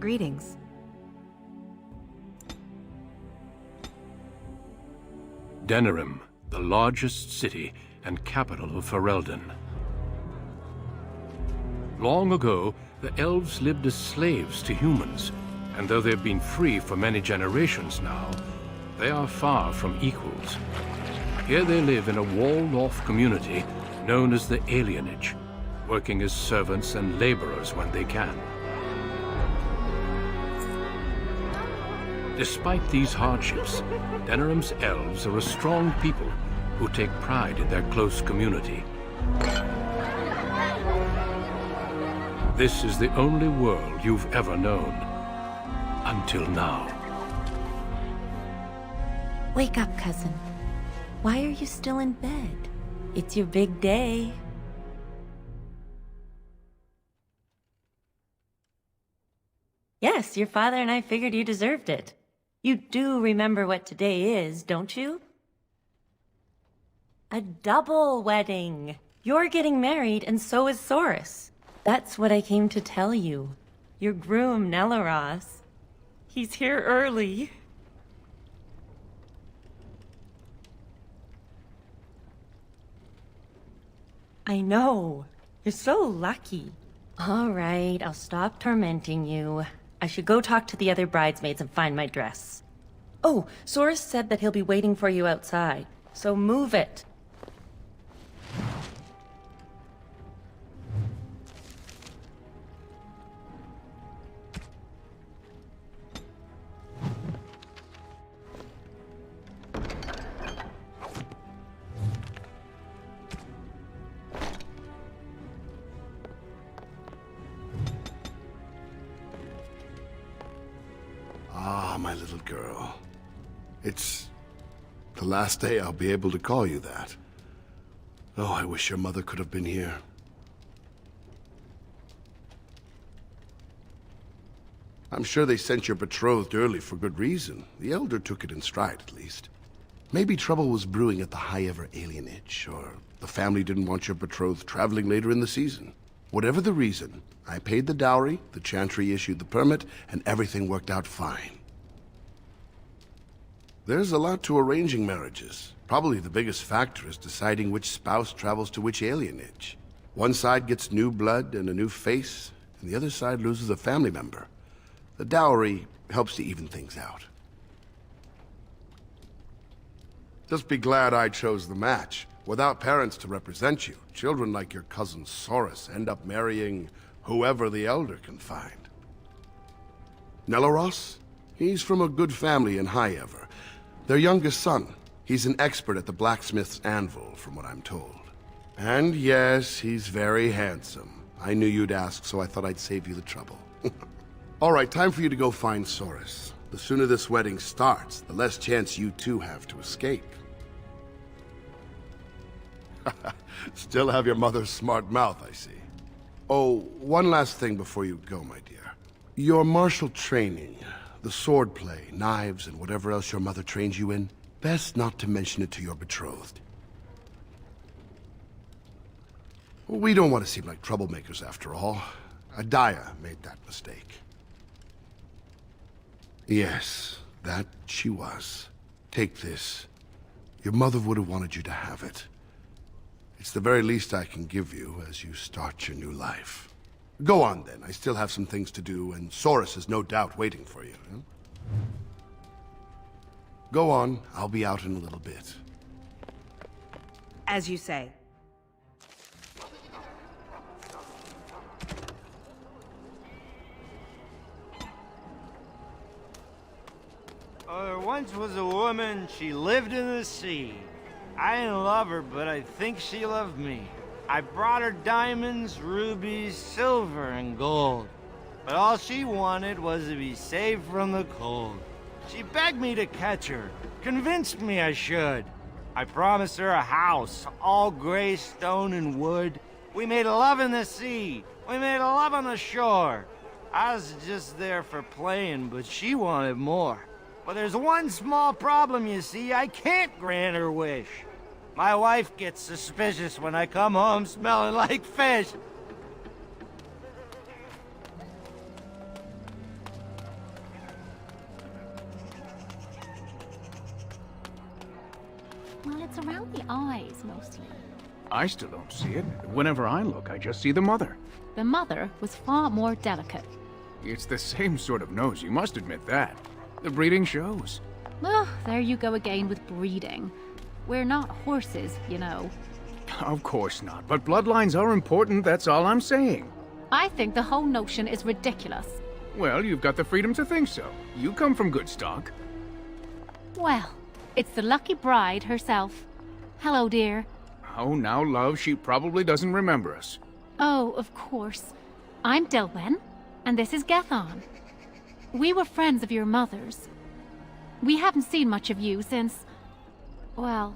Greetings. Denerim, the largest city and capital of Ferelden. Long ago, the elves lived as slaves to humans, and though they've been free for many generations now, they are far from equals. Here they live in a walled-off community known as the Alienage, working as servants and laborers when they can. Despite these hardships, Denerim's elves are a strong people who take pride in their close community. This is the only world you've ever known. Until now. Wake up, cousin. Why are you still in bed? It's your big day. Yes, your father and I figured you deserved it. You do remember what today is, don't you? A double wedding. You're getting married, and so is Saurus. That's what I came to tell you. Your groom, Nelaros. He's here early. I know. You're so lucky. All right, I'll stop tormenting you. I should go talk to the other bridesmaids and find my dress. Oh, Saurus said that he'll be waiting for you outside, so move it. Ah, my little girl. It's the last day I'll be able to call you that. Oh, I wish your mother could have been here. I'm sure they sent your betrothed early for good reason. The Elder took it in stride, at least. Maybe trouble was brewing at the High-Ever Alienage, or the family didn't want your betrothed traveling later in the season. Whatever the reason, I paid the dowry, the Chantry issued the permit, and everything worked out fine. There's a lot to arranging marriages. Probably the biggest factor is deciding which spouse travels to which alienage. One side gets new blood and a new face, and the other side loses a family member. The dowry helps to even things out. Just be glad I chose the match. Without parents to represent you, children like your cousin Saurus end up marrying whoever the Elder can find. Nelaros? He's from a good family in High-Ever. Their youngest son. He's an expert at the blacksmith's anvil, from what I'm told. And yes, he's very handsome. I knew you'd ask, so I thought I'd save you the trouble. All right, time for you to go find Saurus. The sooner this wedding starts, the less chance you two have to escape. Still have your mother's smart mouth, I see. Oh, one last thing before you go, my dear. Your martial training, the swordplay, knives, and whatever else your mother trains you in, best not to mention it to your betrothed. We don't want to seem like troublemakers after all. Adaya made that mistake. Yes, that she was. Take this. Your mother would have wanted you to have it. It's the very least I can give you as you start your new life. Go on, then. I still have some things to do, and Saurus is no doubt waiting for you. Huh? Go on. I'll be out in a little bit. As you say. There once was a woman, she lived in the sea. I didn't love her, but I think she loved me. I brought her diamonds, rubies, silver, and gold. But all she wanted was to be saved from the cold. She begged me to catch her, convinced me I should. I promised her a house, all gray stone and wood. We made love in the sea. We made love on the shore. I was just there for playing, but she wanted more. But there's one small problem, you see. I can't grant her wish. My wife gets suspicious when I come home smelling like fish. It's around the eyes, mostly. I still don't see it. Whenever I look, I just see the mother. The mother was far more delicate. It's the same sort of nose, you must admit that. The breeding shows. Oh, there you go again with breeding. We're not horses, you know. Of course not, but bloodlines are important, that's all I'm saying. I think the whole notion is ridiculous. Well, you've got the freedom to think so. You come from good stock. Well, it's the lucky bride herself. Hello, dear. Oh, now, love, she probably doesn't remember us. Oh, of course. I'm Dilwen, and this is Gethon. We were friends of your mother's. We haven't seen much of you since... well...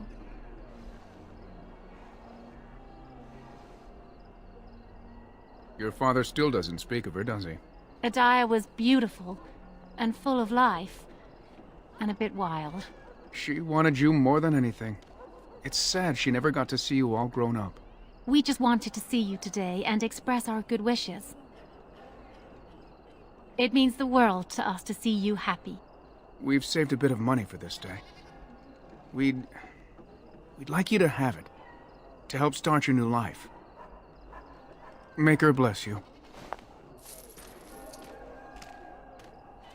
Your father still doesn't speak of her, does he? Adiah was beautiful, and full of life, and a bit wild. She wanted you more than anything. It's sad she never got to see you all grown up. We just wanted to see you today and express our good wishes. It means the world to us to see you happy. We've saved a bit of money for this day. We'd like you to have it, to help start your new life. Make her bless you.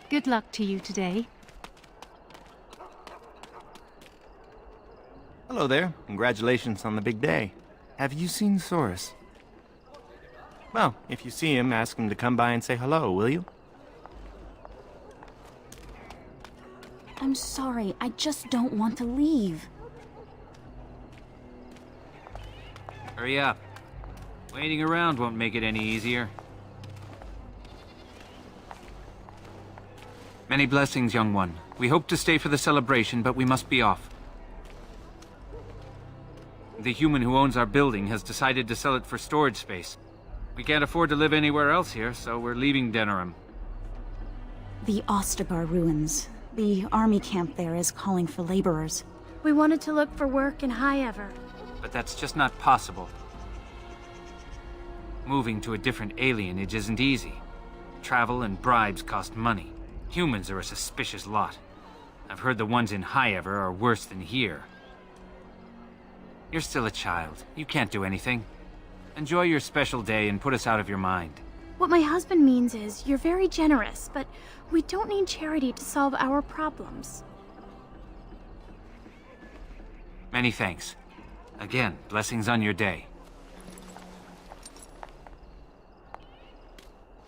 Good luck to you today. Hello there. Congratulations on the big day. Have you seen Soros? Well, if you see him, ask him to come by and say hello, will you? I'm sorry, I just don't want to leave. Hurry up. Waiting around won't make it any easier. Many blessings, young one. We hope to stay for the celebration, but we must be off. The human who owns our building has decided to sell it for storage space. We can't afford to live anywhere else here, so we're leaving Denerim. The Ostagar ruins. The army camp there is calling for laborers. We wanted to look for work in High Ever. But that's just not possible. Moving to a different alienage isn't easy. Travel and bribes cost money. Humans are a suspicious lot. I've heard the ones in High Ever are worse than here. You're still a child. You can't do anything. Enjoy your special day and put us out of your mind. What my husband means is, you're very generous, but we don't need charity to solve our problems. Many thanks. Again, blessings on your day.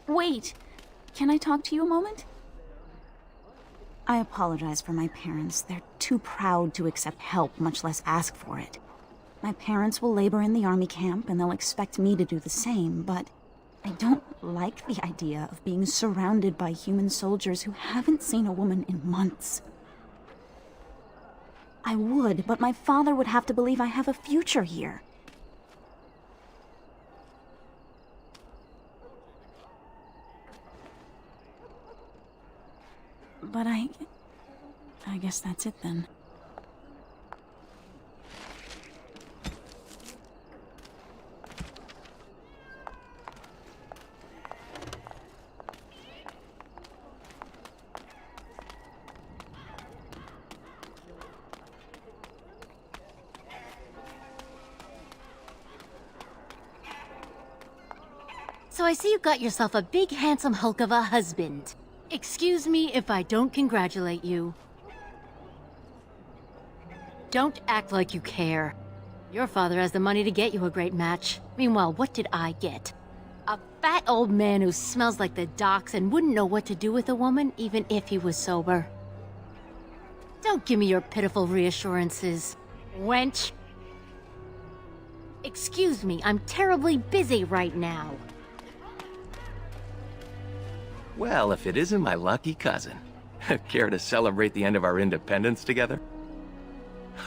Wait! Can I talk to you a moment? I apologize for my parents. They're too proud to accept help, much less ask for it. My parents will labor in the army camp, and they'll expect me to do the same, but I don't like the idea of being surrounded by human soldiers who haven't seen a woman in months. I would, but my father would have to believe I have a future here. But I guess that's it then. So I see you got yourself a big handsome hulk of a husband. Excuse me if I don't congratulate you. Don't act like you care. Your father has the money to get you a great match. Meanwhile, what did I get? A fat old man who smells like the docks and wouldn't know what to do with a woman even if he was sober. Don't give me your pitiful reassurances, wench. Excuse me, I'm terribly busy right now. Well, if it isn't my lucky cousin. Care to celebrate the end of our independence together?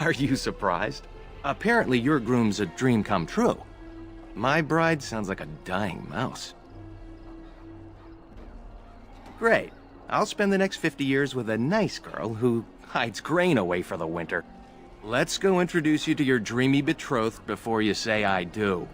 Are you surprised? Apparently your groom's a dream come true. My bride sounds like a dying mouse. Great. I'll spend the next 50 years with a nice girl who hides grain away for the winter. Let's go introduce you to your dreamy betrothed before you say I do.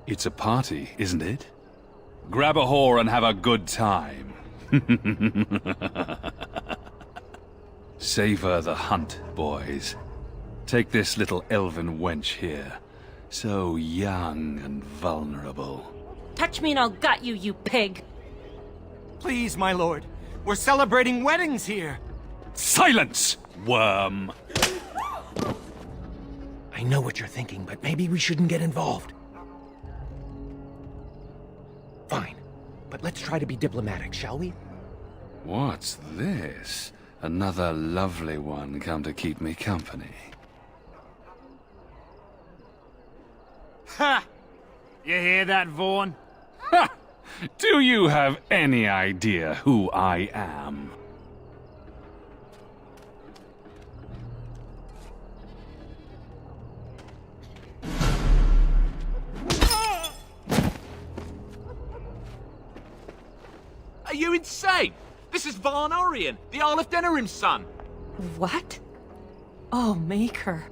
It's a party, isn't it? Grab a whore and have a good time. Savor the hunt, boys. Take this little elven wench here. So young and vulnerable. Touch me and I'll gut you, you pig! Please, my lord. We're celebrating weddings here. Silence, worm! I know what you're thinking, but maybe we shouldn't get involved. Fine, but let's try to be diplomatic, shall we? What's this? Another lovely one come to keep me company. Ha! You hear that, Vaughn? Ha! Do you have any idea who I am? Are you insane? This is Von Orion, the Earl of Denerim's son. What? Oh, Maker.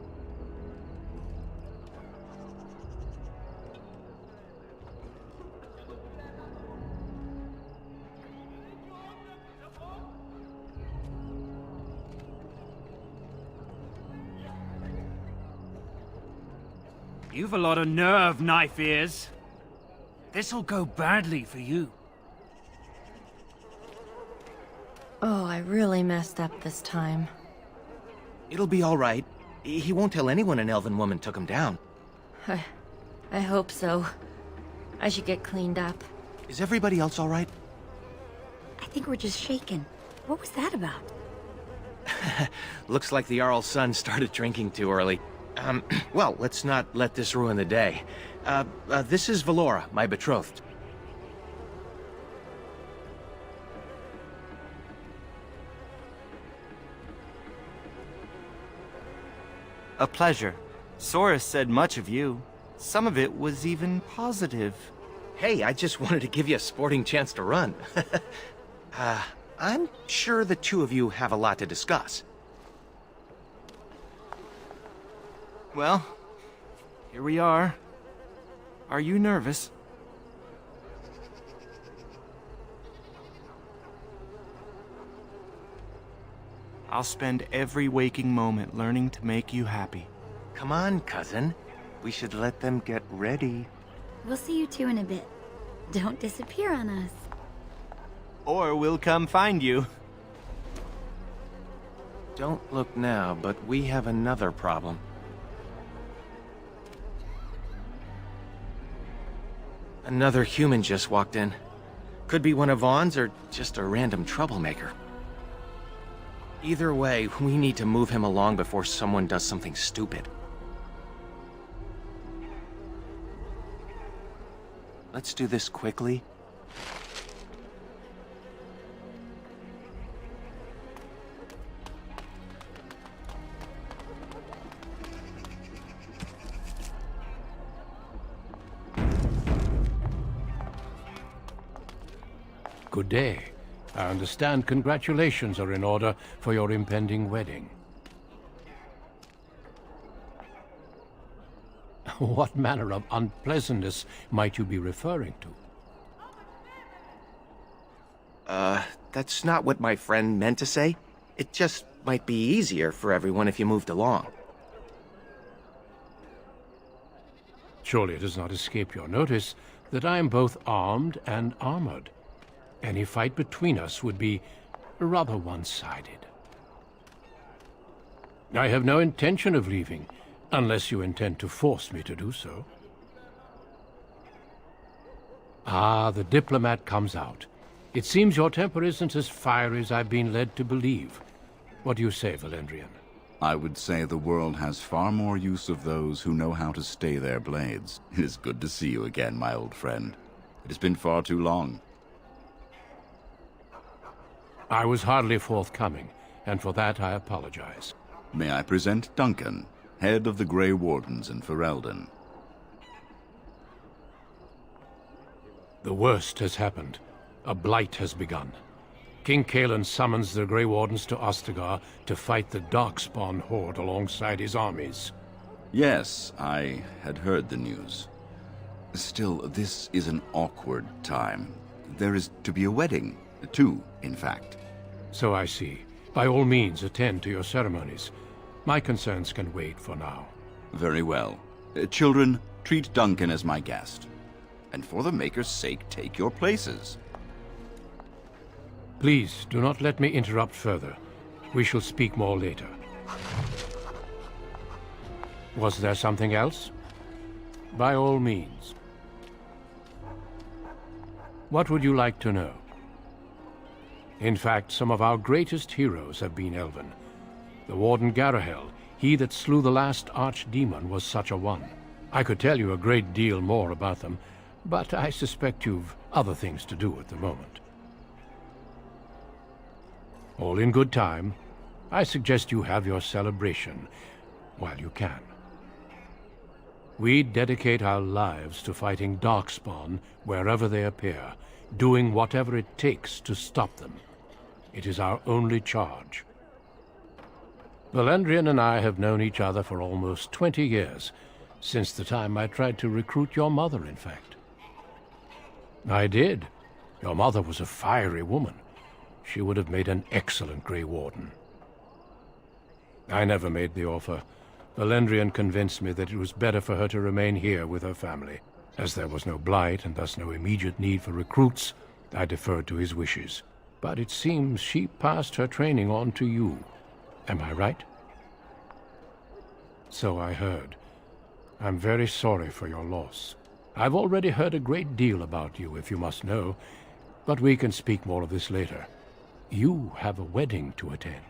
You've a lot of nerve, Knife Ears. This'll go badly for you. Oh, I really messed up this time. It'll be all right. He won't tell anyone an elven woman took him down. I hope so. I should get cleaned up. Is everybody else all right? I think we're just shaken. What was that about? Looks like the Jarl's son started drinking too early. Well, let's not let this ruin the day. This is Valora, my betrothed. A pleasure. Soris said much of you. Some of it was even positive. Hey, I just wanted to give you a sporting chance to run. I'm sure the two of you have a lot to discuss. Well, here we are. Are you nervous? I'll spend every waking moment learning to make you happy. Come on, cousin. We should let them get ready. We'll see you two in a bit. Don't disappear on us. Or we'll come find you. Don't look now, but we have another problem. Another human just walked in. Could be one of Vaughn's or just a random troublemaker. Either way, we need to move him along before someone does something stupid. Let's do this quickly. Good day. I understand congratulations are in order for your impending wedding. What manner of unpleasantness might you be referring to? That's not what my friend meant to say. It just might be easier for everyone if you moved along. Surely it does not escape your notice that I am both armed and armored. Any fight between us would be rather one-sided. I have no intention of leaving, unless you intend to force me to do so. Ah, the diplomat comes out. It seems your temper isn't as fiery as I've been led to believe. What do you say, Valendrian? I would say the world has far more use of those who know how to stay their blades. It is good to see you again, my old friend. It has been far too long. I was hardly forthcoming, and for that I apologize. May I present Duncan, head of the Grey Wardens in Ferelden. The worst has happened. A blight has begun. King Cailan summons the Grey Wardens to Ostagar to fight the Darkspawn horde alongside his armies. Yes, I had heard the news. Still, this is an awkward time. There is to be a wedding. Two, in fact. So I see. By all means, attend to your ceremonies. My concerns can wait for now. Very well. Children, treat Duncan as my guest. And for the Maker's sake, take your places. Please, do not let me interrupt further. We shall speak more later. Was there something else? By all means. What would you like to know? In fact, some of our greatest heroes have been Elven. The Warden Garahel, he that slew the last archdemon, was such a one. I could tell you a great deal more about them, but I suspect you've other things to do at the moment. All in good time. I suggest you have your celebration while you can. We dedicate our lives to fighting Darkspawn wherever they appear, doing whatever it takes to stop them. It is our only charge. Valendrian and I have known each other for almost 20 years, since the time I tried to recruit your mother, in fact. I did. Your mother was a fiery woman. She would have made an excellent Grey Warden. I never made the offer. Valendrian convinced me that it was better for her to remain here with her family. As there was no blight and thus no immediate need for recruits, I deferred to his wishes. But it seems she passed her training on to you. Am I right? So I heard. I'm very sorry for your loss. I've already heard a great deal about you, if you must know, but we can speak more of this later. You have a wedding to attend.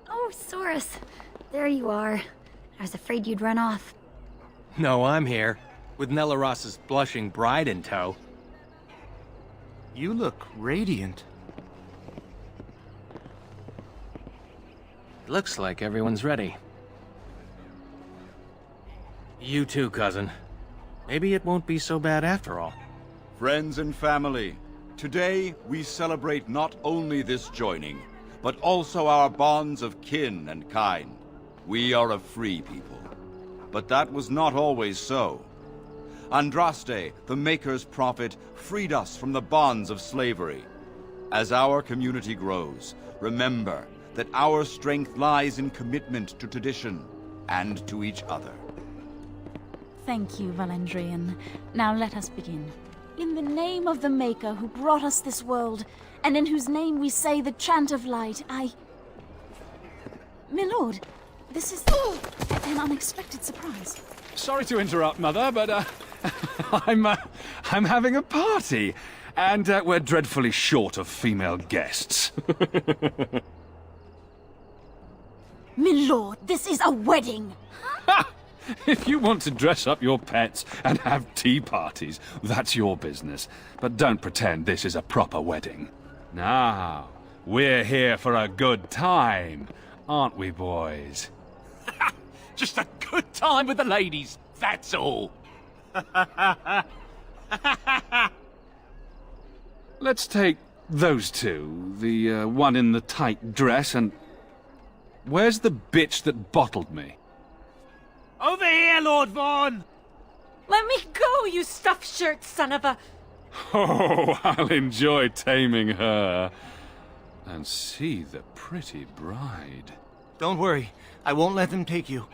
Oh, Soros. There you are. I was afraid you'd run off. No, I'm here, with Nellaros's blushing bride in tow. You look radiant. Looks like everyone's ready. You too, cousin. Maybe it won't be so bad after all. Friends and family, today we celebrate not only this joining, but also our bonds of kin and kind. We are a free people. But that was not always so. Andraste, the Maker's prophet, freed us from the bonds of slavery. As our community grows, remember that our strength lies in commitment to tradition and to each other. Thank you, Valendrian. Now let us begin. In the name of the Maker who brought us this world, and in whose name we say the chant of light, My lord, this is an unexpected surprise. Sorry to interrupt, Mother, but I'm having a party, and we're dreadfully short of female guests. My lord, this is a wedding! If you want to dress up your pets and have tea parties, that's your business. But don't pretend this is a proper wedding. Now, we're here for a good time, aren't we, boys? Just a good time with the ladies, that's all. Let's take those two, the one in the tight dress and... Where's the bitch that bottled me? Over here, Lord Vaughn! Let me go, you stuffed shirt son of a... Oh, I'll enjoy taming her. And see the pretty bride. Don't worry, I won't let them take you.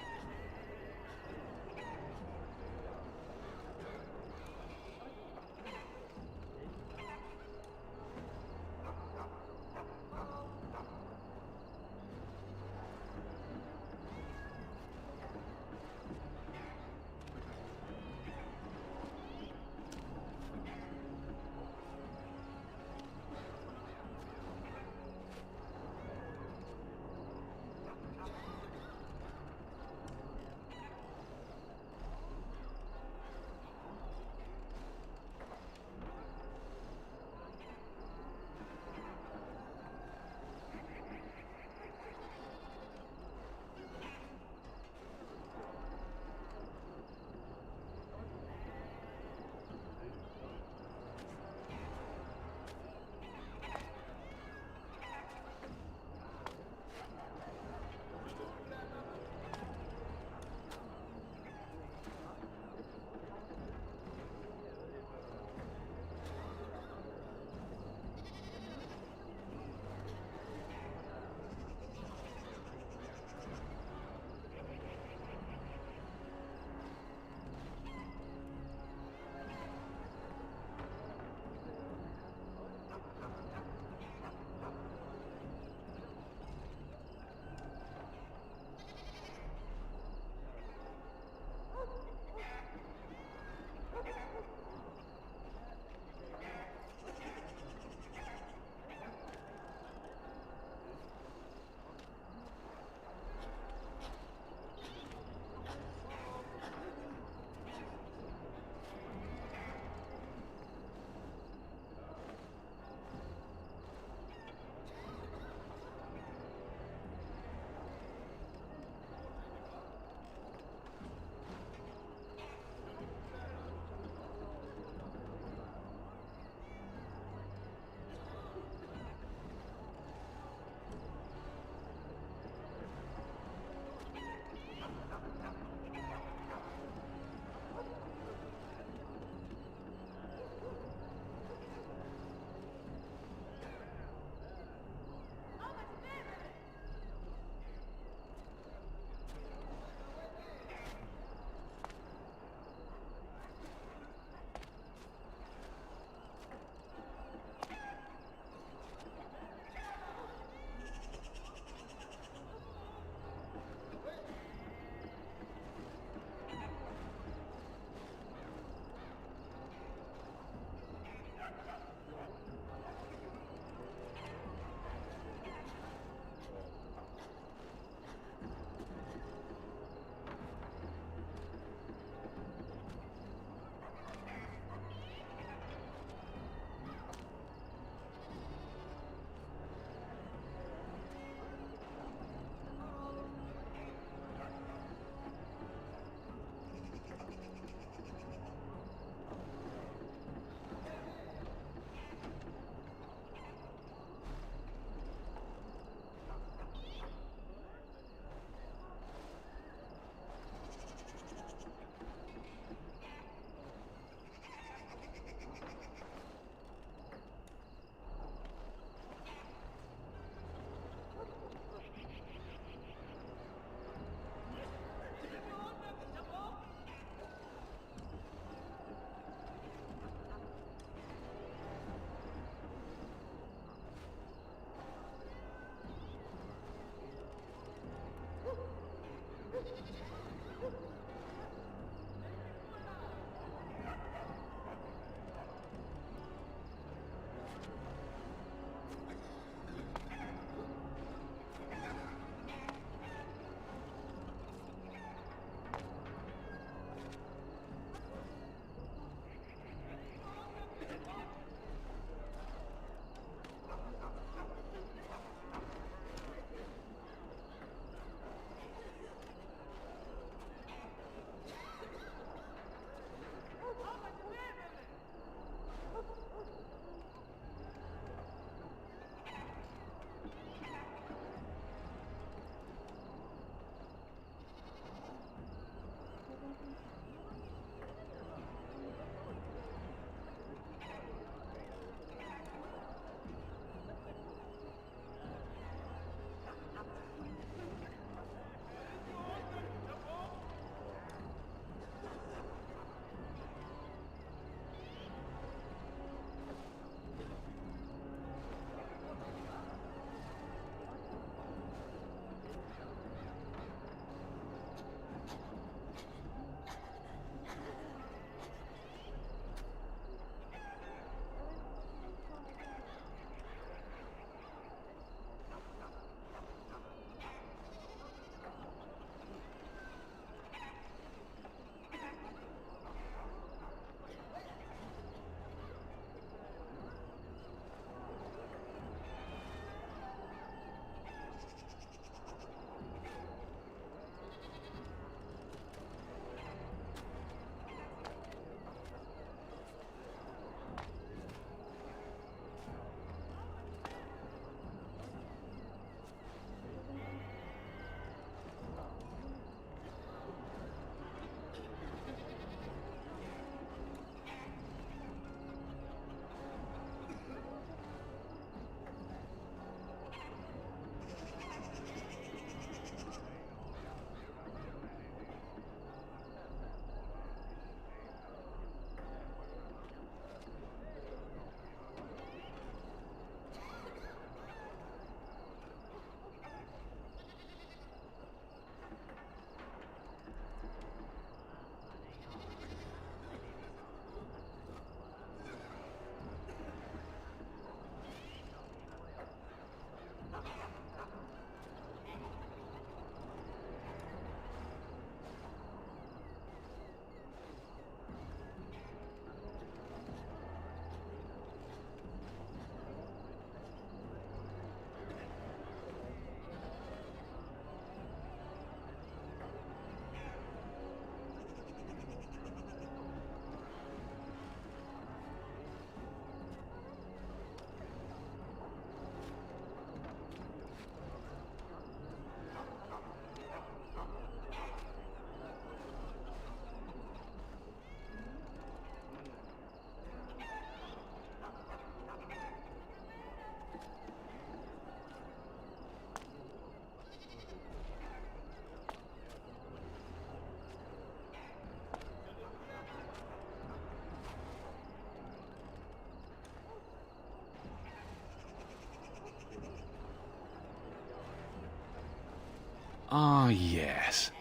Ah, yes.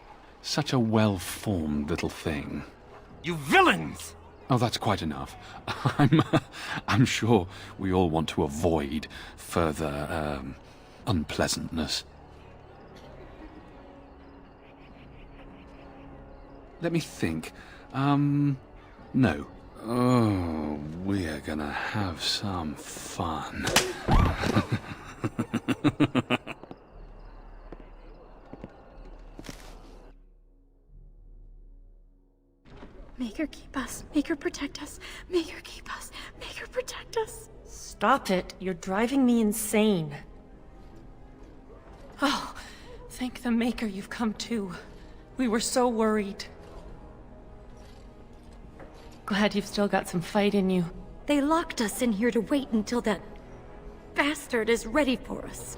Such a well-formed little thing. You villains! Oh, that's quite enough. I'm sure we all want to avoid further, unpleasantness. Let me think. No. Oh, we're gonna have some fun. Make her keep us. Make her protect us. Make her keep us. Make her protect us. Stop it. You're driving me insane. Oh, thank the Maker you've come to. We were so worried. Glad you've still got some fight in you. They locked us in here to wait until that bastard is ready for us.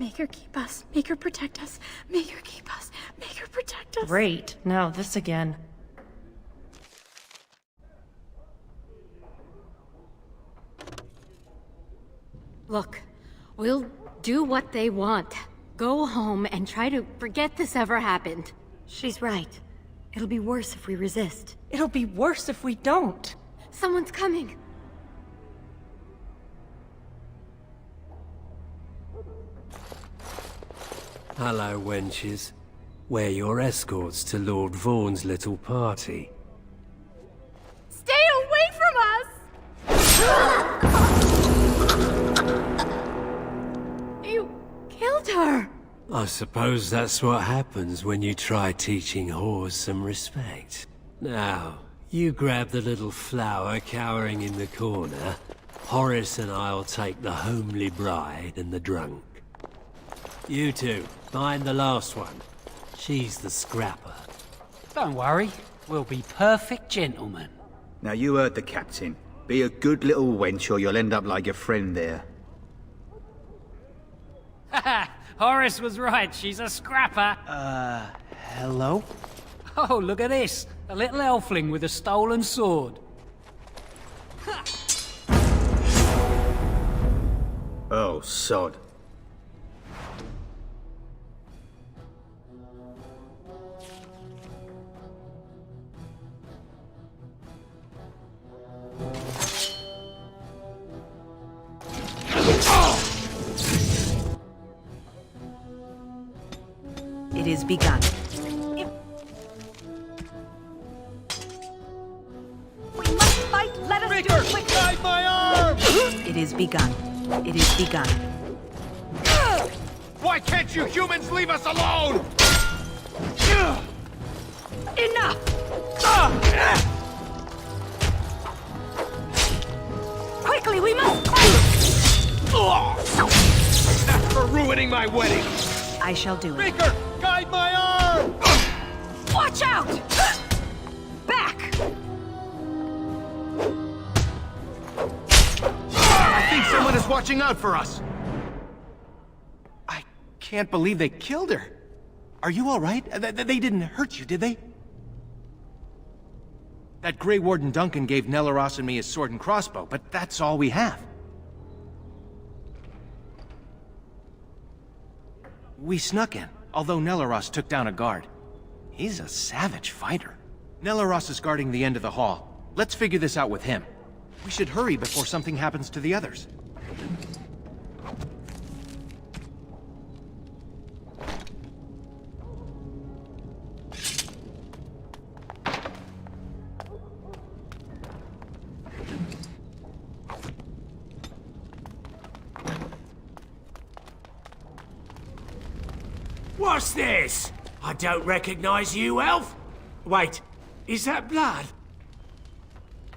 Make her keep us. Make her protect us. Make her keep us. Make her protect us. Great. Now this again. Look, we'll do what they want. Go home and try to forget this ever happened. She's right. It'll be worse if we resist. It'll be worse if we don't. Someone's coming. Hello, wenches. We're your escorts to Lord Vaughn's little party. Stay away from us! You killed her! I suppose that's what happens when you try teaching whores some respect. Now, you grab the little flower cowering in the corner. Horace and I'll take the homely bride and the drunk. You two, find the last one. She's the scrapper. Don't worry, we'll be perfect gentlemen. Now you heard the captain. Be a good little wench or you'll end up like your friend there. Haha, Horace was right, she's a scrapper. Hello? Oh, look at this. A little elfling with a stolen sword. Oh, sod. It is begun. We must fight! Let us do it quickly! Guide my arm! It is begun. It is begun. Why can't you humans leave us alone? Enough! Quickly, we must fight! That's for ruining my wedding! I shall do it. Maker, guide my arm! Watch out! Back! I think someone is watching out for us. I can't believe they killed her. Are you all right? They didn't hurt you, did they? That Grey Warden Duncan gave Nelaros and me his sword and crossbow, but that's all we have. We snuck in, although Nelaros took down a guard. He's a savage fighter. Nelaros is guarding the end of the hall. Let's figure this out with him. We should hurry before something happens to the others. What's this? I don't recognize you, elf. Wait, is that blood?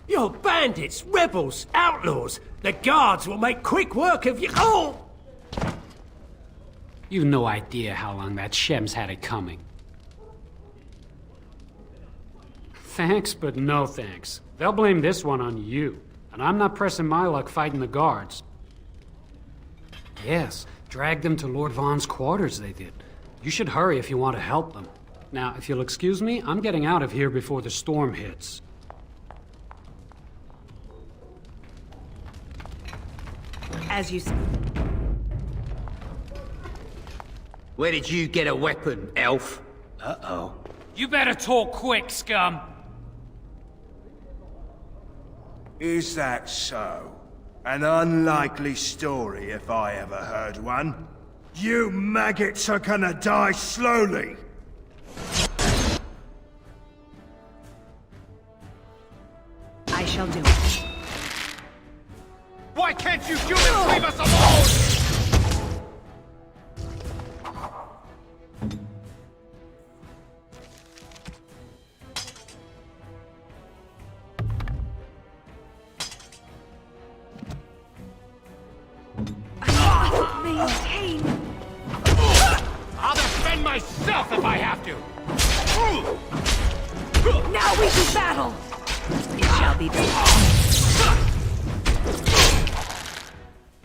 You're bandits, rebels, outlaws. The guards will make quick work of you. Oh! You've no idea how long that Shem's had it coming. Thanks, but no thanks. They'll blame this one on you. And I'm not pressing my luck fighting the guards. Yes, drag them to Lord Vaughn's quarters, they did. You should hurry if you want to help them. Now, if you'll excuse me, I'm getting out of here before the storm hits. As you say. Where did you get a weapon, elf? Uh-oh. You better talk quick, scum! Is that so? An unlikely story if I ever heard one. You maggots are gonna die slowly! I shall do it. Why can't you humans leave us alone? Maintain. I'll defend myself if I have to! Now we do battle! It shall be done.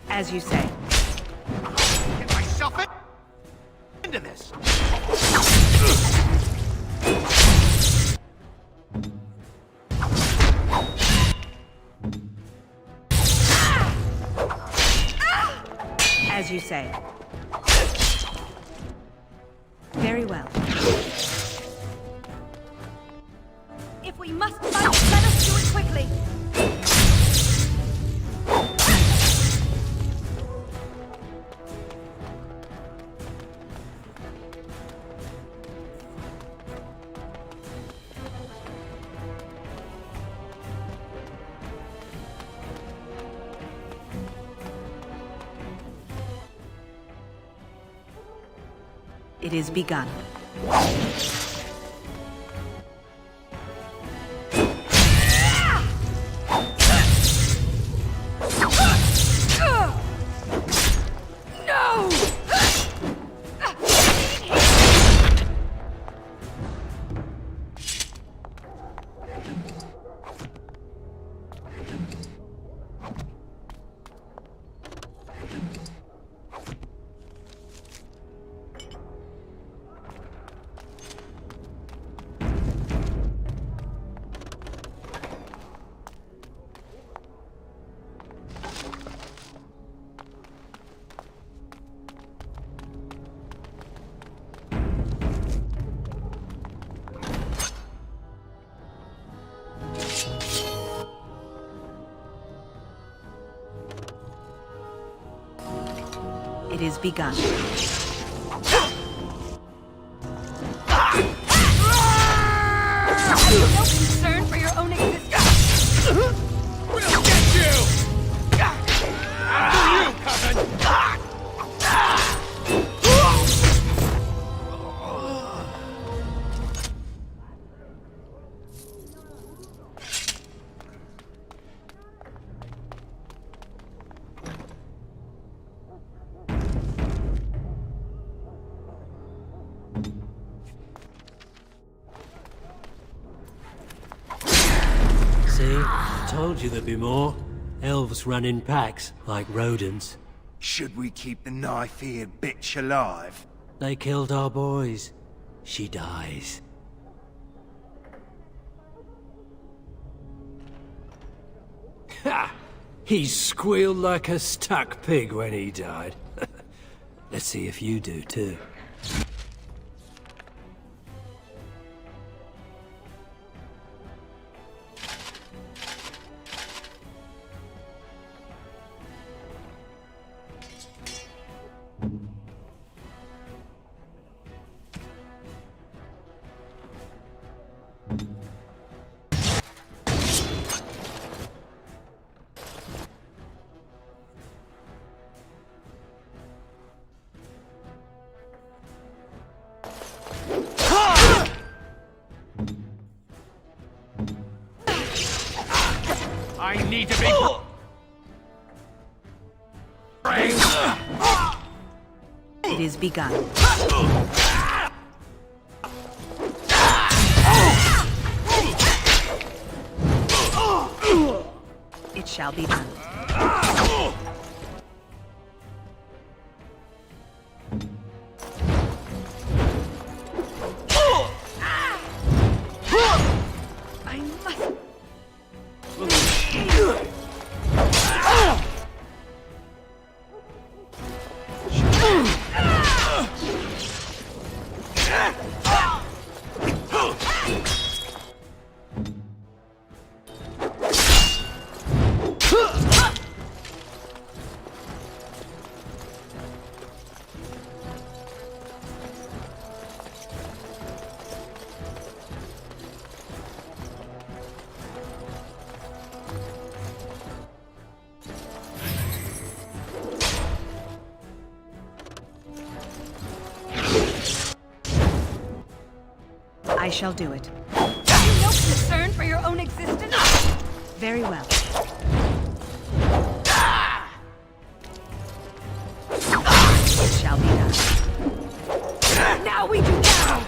As you say. Get myself into this! As you say. Very well. If we must fight, let us do it quickly. It is begun. No! It is begun. Have you no concern for your own existence? We'll get you! After you, cousin! told you there'd be more. Elves run in packs, like rodents. Should we keep the knife-eared bitch alive? They killed our boys. She dies. Ha! He squealed like a stuck pig when he died. Let's see if you do too. I need to be... It is begun. It shall be done. I must... I shall do it. No concern for your own existence? Very well. It shall be done. Now we do battle!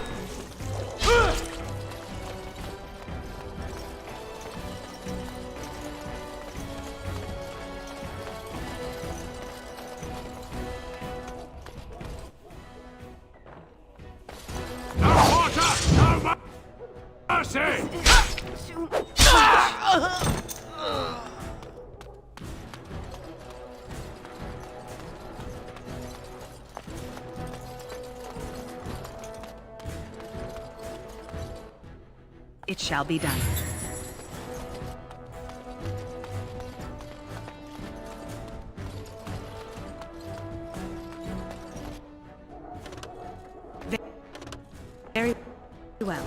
It shall be done. Very well.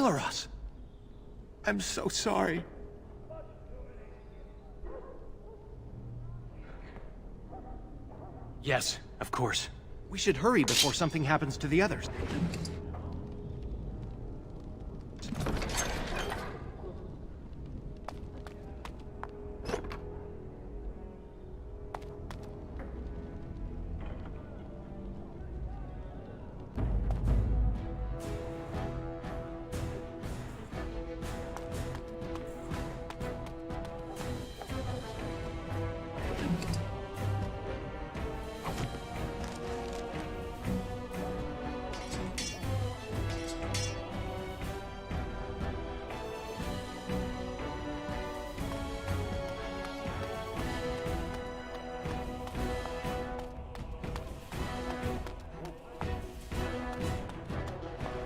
Valeros! I'm so sorry. Yes, of course. We should hurry before something happens to the others.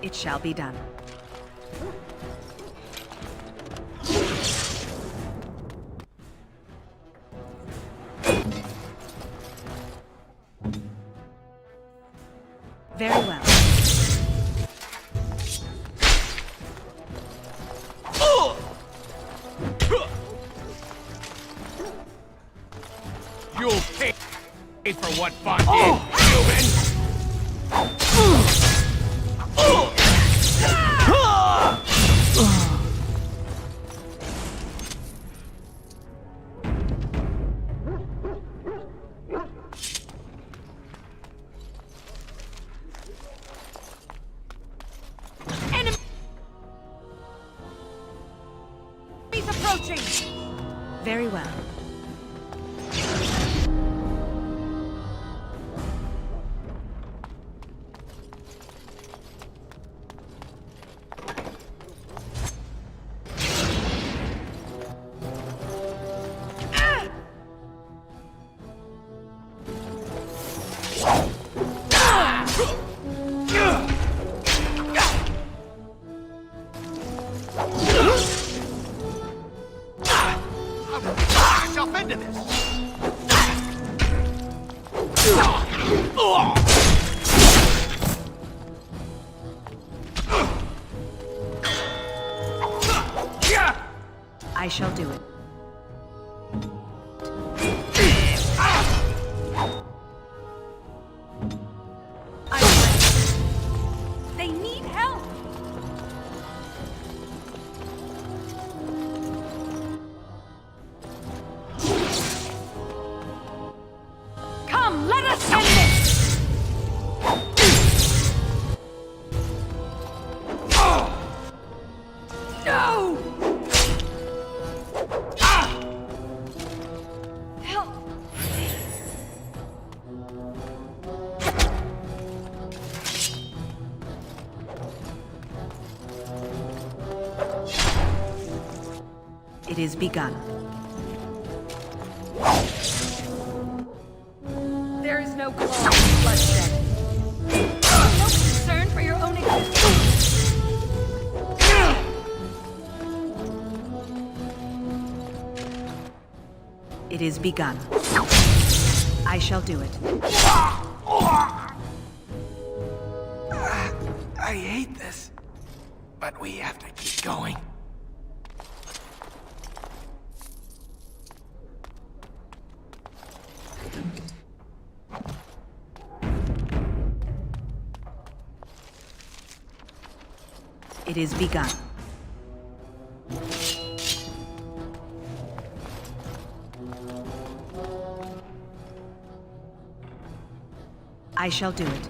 It shall be done. Very well. You'll pay for what Vaughn did, human! Very well. I shall do it. They need help! Come, let us end this! No! Help! It is begun. There is no cause for bloodshed. No concern for your own existence. It is begun. I shall do it. I hate this, but we have to keep going. It is begun. I shall do it.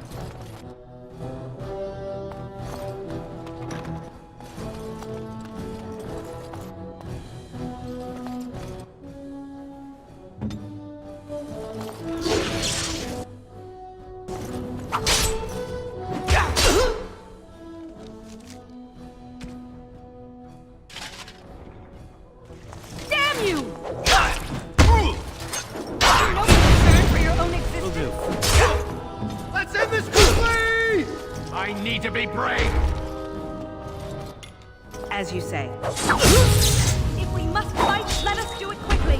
Damn you! You're no concern for your own existence. Let's end this quickly! I need to be brave! As you say. If we must fight, let us do it quickly.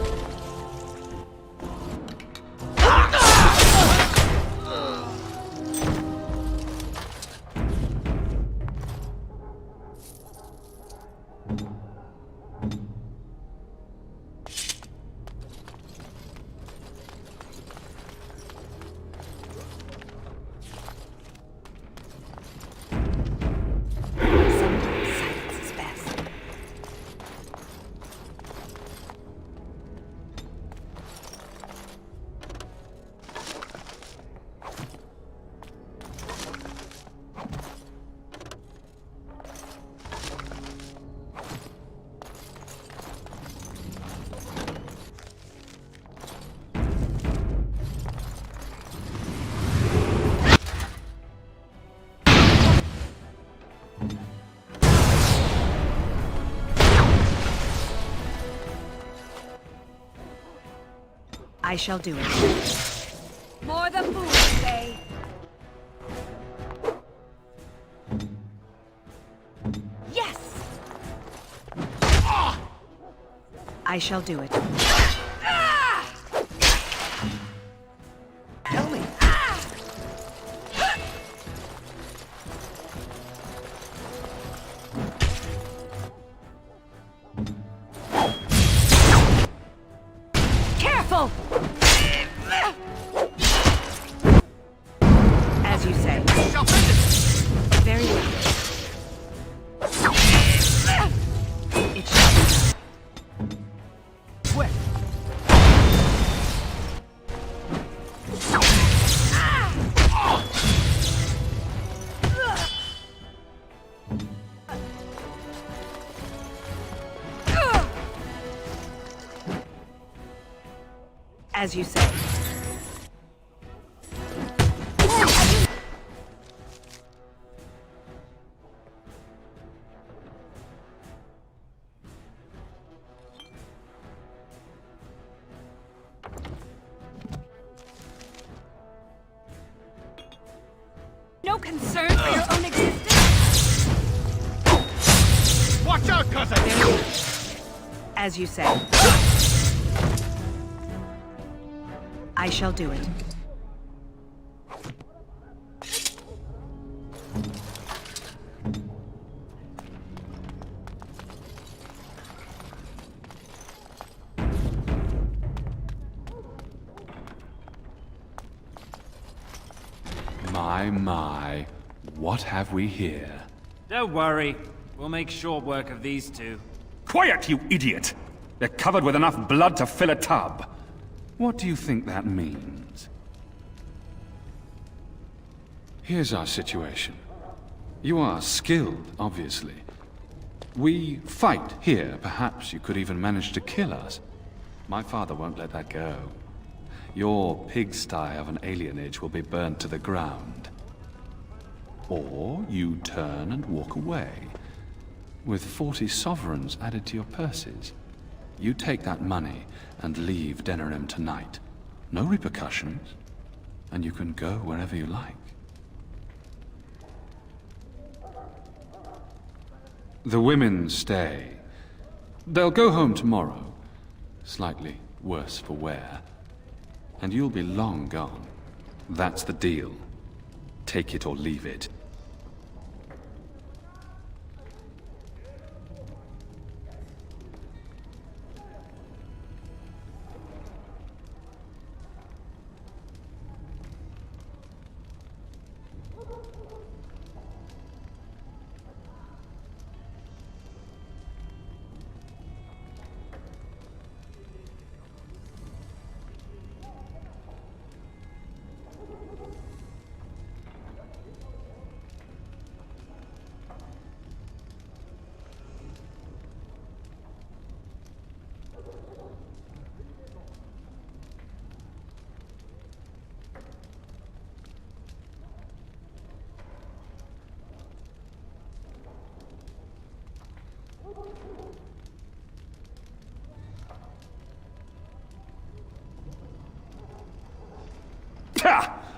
I shall do it. More than fools say. Yes! I shall do it. Tell me. Careful! As you say. Very well. It shall be done. Quick! As you say. No concern for your own existence? Watch out, cousin! As you say. I shall do it. My, what have we here? Don't worry. We'll make short work of these two. Quiet, you idiot! They're covered with enough blood to fill a tub. What do you think that means? Here's our situation. You are skilled, obviously. We fight here. Perhaps you could even manage to kill us. My father won't let that go. Your pigsty of an alienage will be burnt to the ground. Or you turn and walk away, with 40 sovereigns added to your purses. You take that money and leave Denerim tonight. No repercussions, and you can go wherever you like. The women stay. They'll go home tomorrow, slightly worse for wear. And you'll be long gone. That's the deal. Take it or leave it.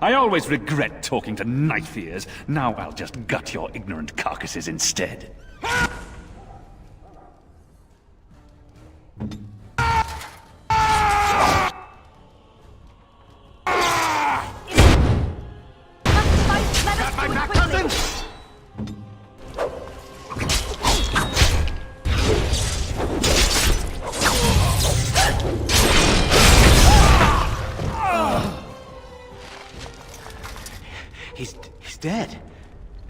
I always regret talking to knife ears. Now I'll just gut your ignorant carcasses instead. He's dead.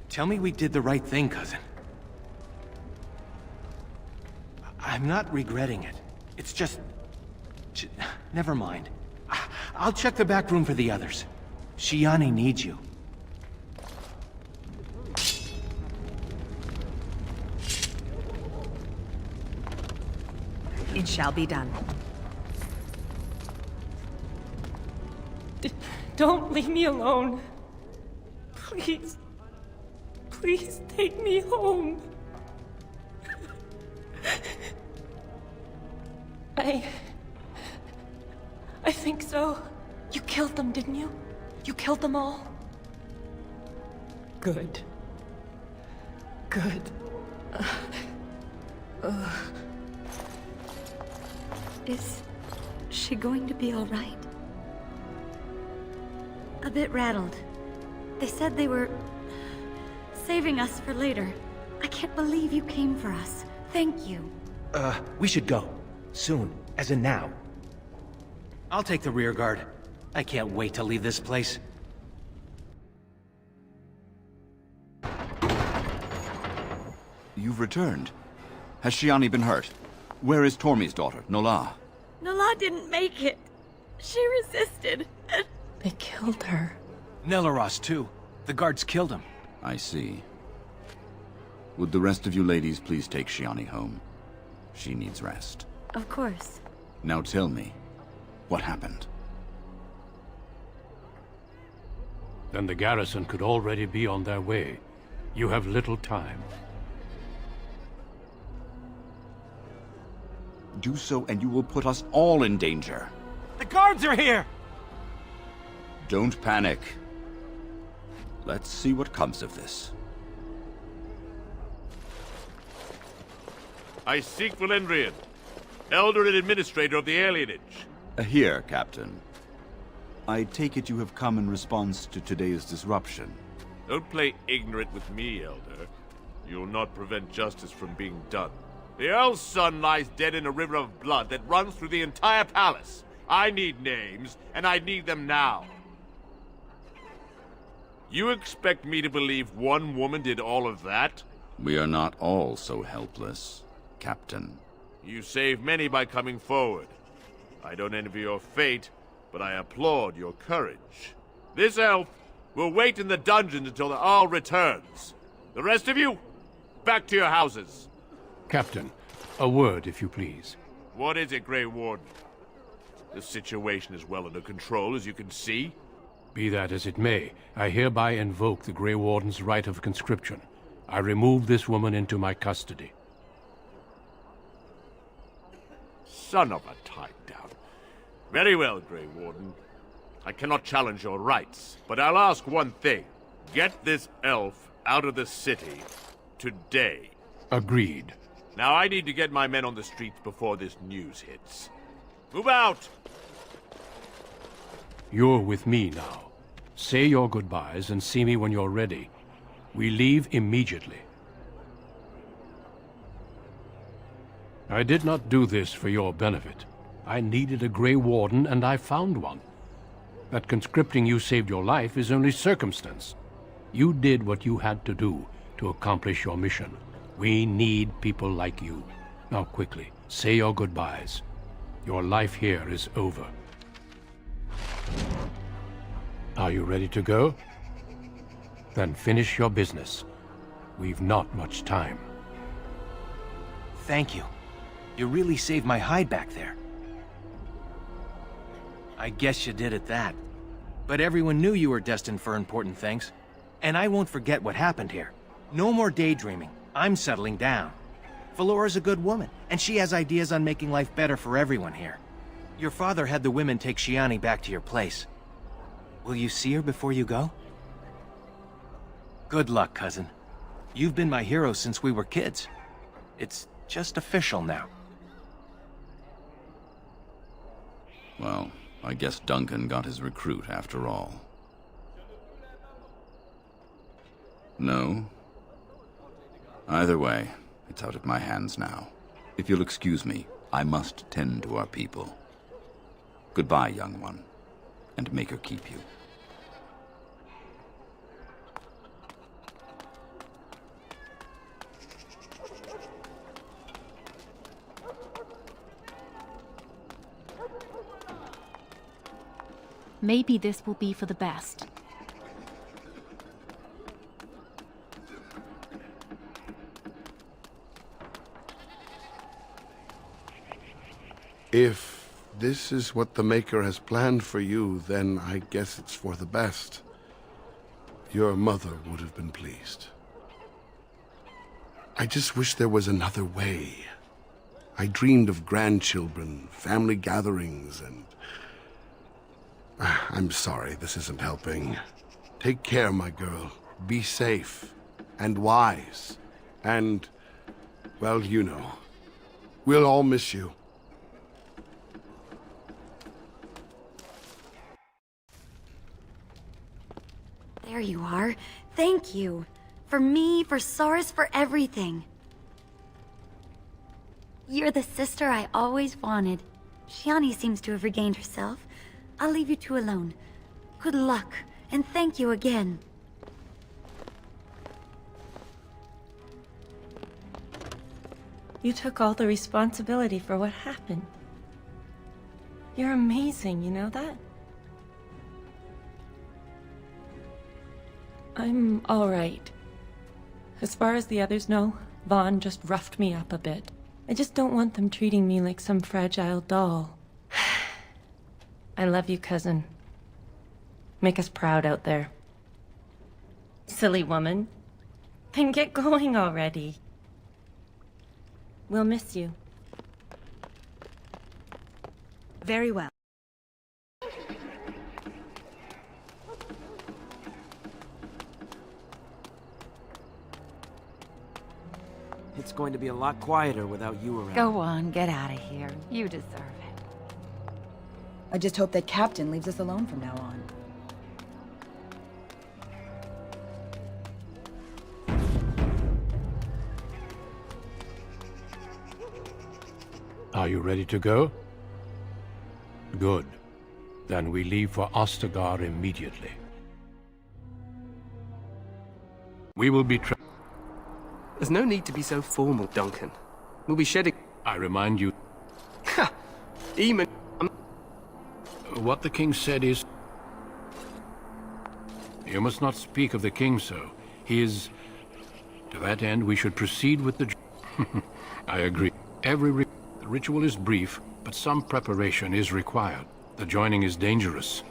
Tell me we did the right thing, cousin. I'm not regretting it. It's just... Never mind. I'll check the back room for the others. Shiani needs you. It shall be done. Don't leave me alone. Please. Please take me home. I think so? You killed them, didn't you? You killed them all? Good. Good. Is she going to be all right? A bit rattled. They said they were saving us for later. I can't believe you came for us. Thank you. We should go. Soon. As in now. I'll take the rear guard. I can't wait to leave this place. You've returned. Has Shiani been hurt? Where is Tormi's daughter, Nola? Nola didn't make it. She resisted, and... They killed her. Nelaros, too. The guards killed him. I see. Would the rest of you ladies please take Shiani home? She needs rest. Of course. Now tell me, what happened? Then the garrison could already be on their way. You have little time. Do so and you will put us all in danger. The guards are here! Don't panic. Let's see what comes of this. I seek Valendrian, Elder and Administrator of the Alienage. Here, Captain. I take it you have come in response to today's disruption. Don't play ignorant with me, Elder. You'll not prevent justice from being done. The Earl's son lies dead in a river of blood that runs through the entire palace. I need names, and I need them now. You expect me to believe one woman did all of that? We are not all so helpless, Captain. You saved many by coming forward. I don't envy your fate, but I applaud your courage. This elf will wait in the dungeons until the Earl returns. The rest of you, back to your houses. Captain, a word, if you please. What is it, Grey Warden? The situation is well under control, as you can see. Be that as it may, I hereby invoke the Grey Warden's right of conscription. I remove this woman into my custody. Son of a tie-down. Very well, Grey Warden. I cannot challenge your rights, but I'll ask one thing. Get this elf out of the city today. Agreed. Now I need to get my men on the streets before this news hits. Move out! You're with me now. Say your goodbyes and see me when you're ready. We leave immediately. I did not do this for your benefit. I needed a Grey Warden, and I found one. That conscripting you saved your life is only circumstance. You did what you had to do to accomplish your mission. We need people like you. Now quickly, say your goodbyes. Your life here is over. Are you ready to go? Then finish your business. We've not much time. Thank you. You really saved my hide back there. I guess you did at that. But everyone knew you were destined for important things. And I won't forget what happened here. No more daydreaming. I'm settling down. Valora's a good woman, and she has ideas on making life better for everyone here. Your father had the women take Shiani back to your place. Will you see her before you go? Good luck, cousin. You've been my hero since we were kids. It's just official now. Well, I guess Duncan got his recruit after all. No? Either way, it's out of my hands now. If you'll excuse me, I must tend to our people. Goodbye, young one, and make her keep you. Maybe this will be for the best. If this is what the Maker has planned for you, then I guess it's for the best. Your mother would have been pleased. I just wish there was another way. I dreamed of grandchildren, family gatherings, and I'm sorry, this isn't helping. Take care, my girl. Be safe. And wise. And, well, you know. We'll all miss you. There you are. Thank you. For me, for Soris, for everything. You're the sister I always wanted. Shiani seems to have regained herself. I'll leave you two alone. Good luck, and thank you again. You took all the responsibility for what happened. You're amazing, you know that? I'm alright. As far as the others know, Vaughn just roughed me up a bit. I just don't want them treating me like some fragile doll. I love you, cousin. Make us proud out there. Silly woman. Then get going already. We'll miss you. Very well. It's going to be a lot quieter without you around. Go on, get out of here. You deserve it. I just hope that Captain leaves us alone from now on. Are you ready to go? Good. Then we leave for Ostagar immediately. We will be There's no need to be so formal, Duncan. We'll be shedding... I remind you... Ha! Eamon... What the king said is... You must not speak of the king so. He is... To that end, we should proceed with the... I agree. The ritual is brief, but some preparation is required. The joining is dangerous.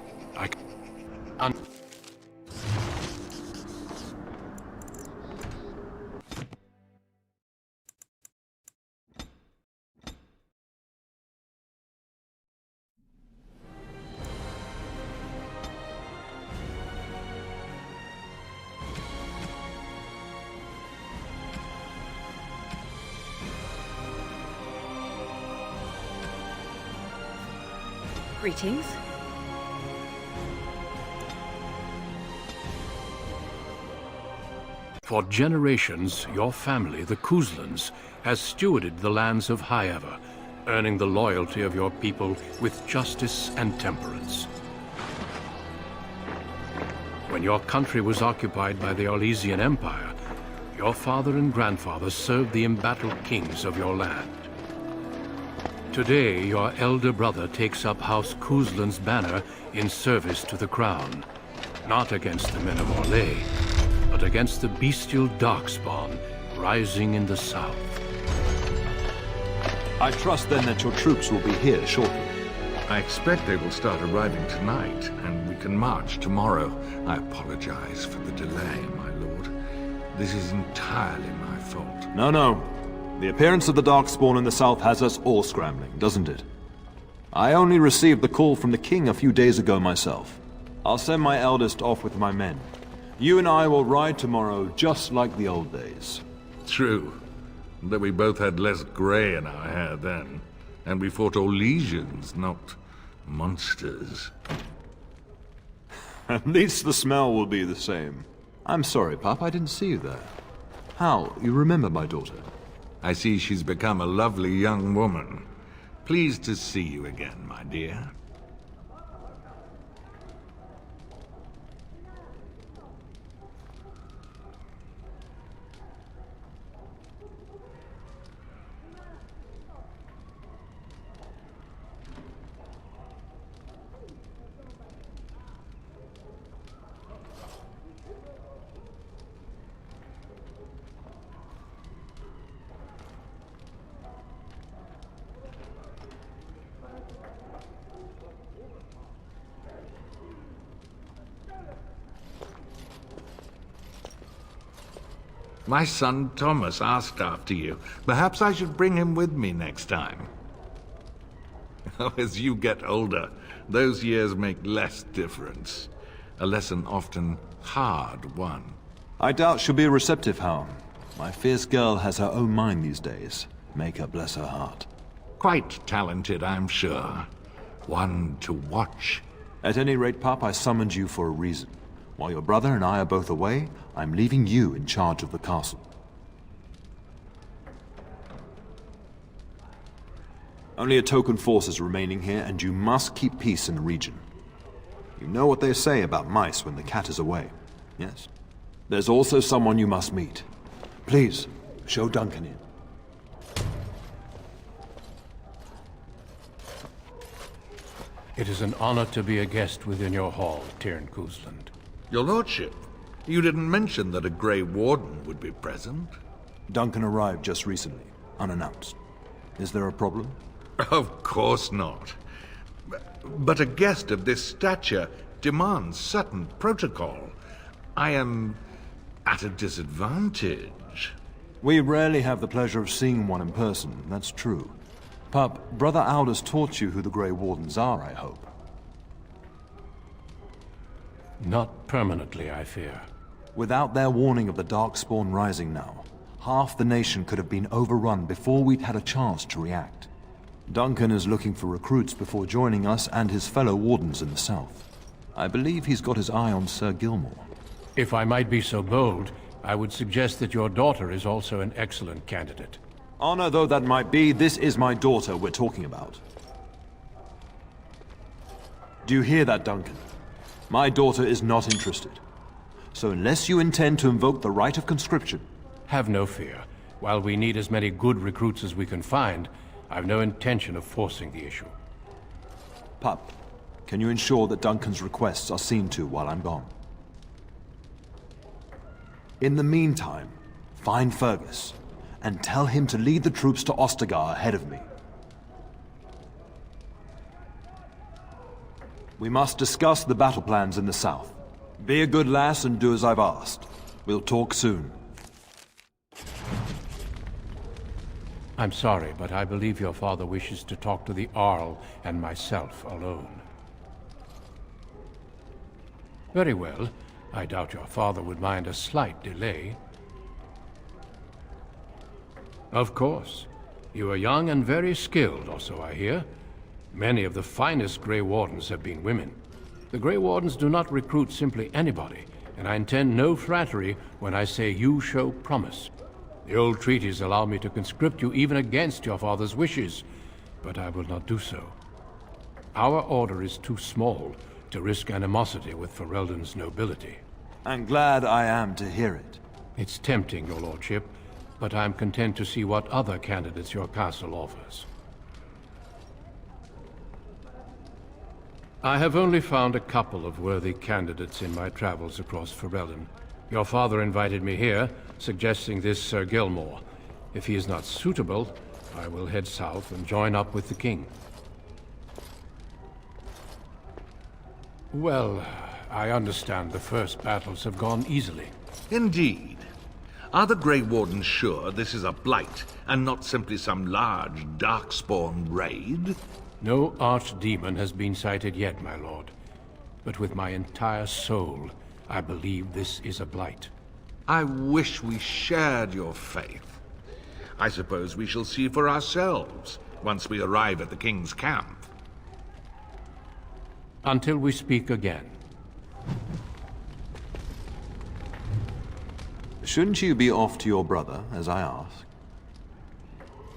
Greetings. For generations, your family, the Kuzlans, has stewarded the lands of Highever, earning the loyalty of your people with justice and temperance. When your country was occupied by the Orlesian Empire, your father and grandfather served the embattled kings of your land. Today, your elder brother takes up House Kuzlan's banner in service to the crown, not against the men of Orlais, but against the bestial darkspawn rising in the south. I trust then that your troops will be here shortly. I expect they will start arriving tonight, and we can march tomorrow. I apologize for the delay, my lord. This is entirely my fault. No. The appearance of the Darkspawn in the south has us all scrambling, doesn't it? I only received the call from the king a few days ago myself. I'll send my eldest off with my men. You and I will ride tomorrow just like the old days. True. Though we both had less grey in our hair then. And we fought Orlesians, not monsters. At least the smell will be the same. I'm sorry, Pop, I didn't see you there. How? You remember my daughter? I see she's become a lovely young woman. Pleased to see you again, my dear. My son Thomas asked after you. Perhaps I should bring him with me next time. As you get older, those years make less difference. A lesson often hard won. I doubt she'll be receptive, Hal. My fierce girl has her own mind these days. Make her bless her heart. Quite talented, I'm sure. One to watch. At any rate, Pup, I summoned you for a reason. While your brother and I are both away, I'm leaving you in charge of the castle. Only a token force is remaining here, and you must keep peace in the region. You know what they say about mice when the cat is away, yes? There's also someone you must meet. Please, show Duncan in. It is an honor to be a guest within your hall, Tyrn Kuzland. Your lordship, you didn't mention that a Grey Warden would be present. Duncan arrived just recently, unannounced. Is there a problem? Of course not. But a guest of this stature demands certain protocol. I am at a disadvantage. We rarely have the pleasure of seeing one in person, that's true. Pup, Brother Aldous taught you who the Grey Wardens are, I hope. Not permanently, I fear. Without their warning of the Darkspawn rising now, half the nation could have been overrun before we'd had a chance to react. Duncan is looking for recruits before joining us and his fellow Wardens in the south. I believe he's got his eye on Sir Gilmore. If I might be so bold, I would suggest that your daughter is also an excellent candidate. Honor though that might be, this is my daughter we're talking about. Do you hear that, Duncan? My daughter is not interested. So unless you intend to invoke the right of conscription... Have no fear. While we need as many good recruits as we can find, I've no intention of forcing the issue. Pup, can you ensure that Duncan's requests are seen to while I'm gone? In the meantime, find Fergus, and tell him to lead the troops to Ostagar ahead of me. We must discuss the battle plans in the south. Be a good lass and do as I've asked. We'll talk soon. I'm sorry, but I believe your father wishes to talk to the Arl and myself alone. Very well. I doubt your father would mind a slight delay. Of course. You are young and very skilled, or so I hear. Many of the finest Grey Wardens have been women. The Grey Wardens do not recruit simply anybody, and I intend no flattery when I say you show promise. The old treaties allow me to conscript you even against your father's wishes, but I will not do so. Our order is too small to risk animosity with Ferelden's nobility. I'm glad I am to hear it. It's tempting, your lordship, but I'm content to see what other candidates your castle offers. I have only found a couple of worthy candidates in my travels across Ferelden. Your father invited me here, suggesting this Sir Gilmore. If he is not suitable, I will head south and join up with the king. Well, I understand the first battles have gone easily. Indeed. Are the Grey Wardens sure this is a blight, and not simply some large Darkspawn raid? No archdemon has been sighted yet, my lord. But with my entire soul, I believe this is a blight. I wish we shared your faith. I suppose we shall see for ourselves once we arrive at the King's camp. Until we speak again. Shouldn't you be off to your brother, as I asked?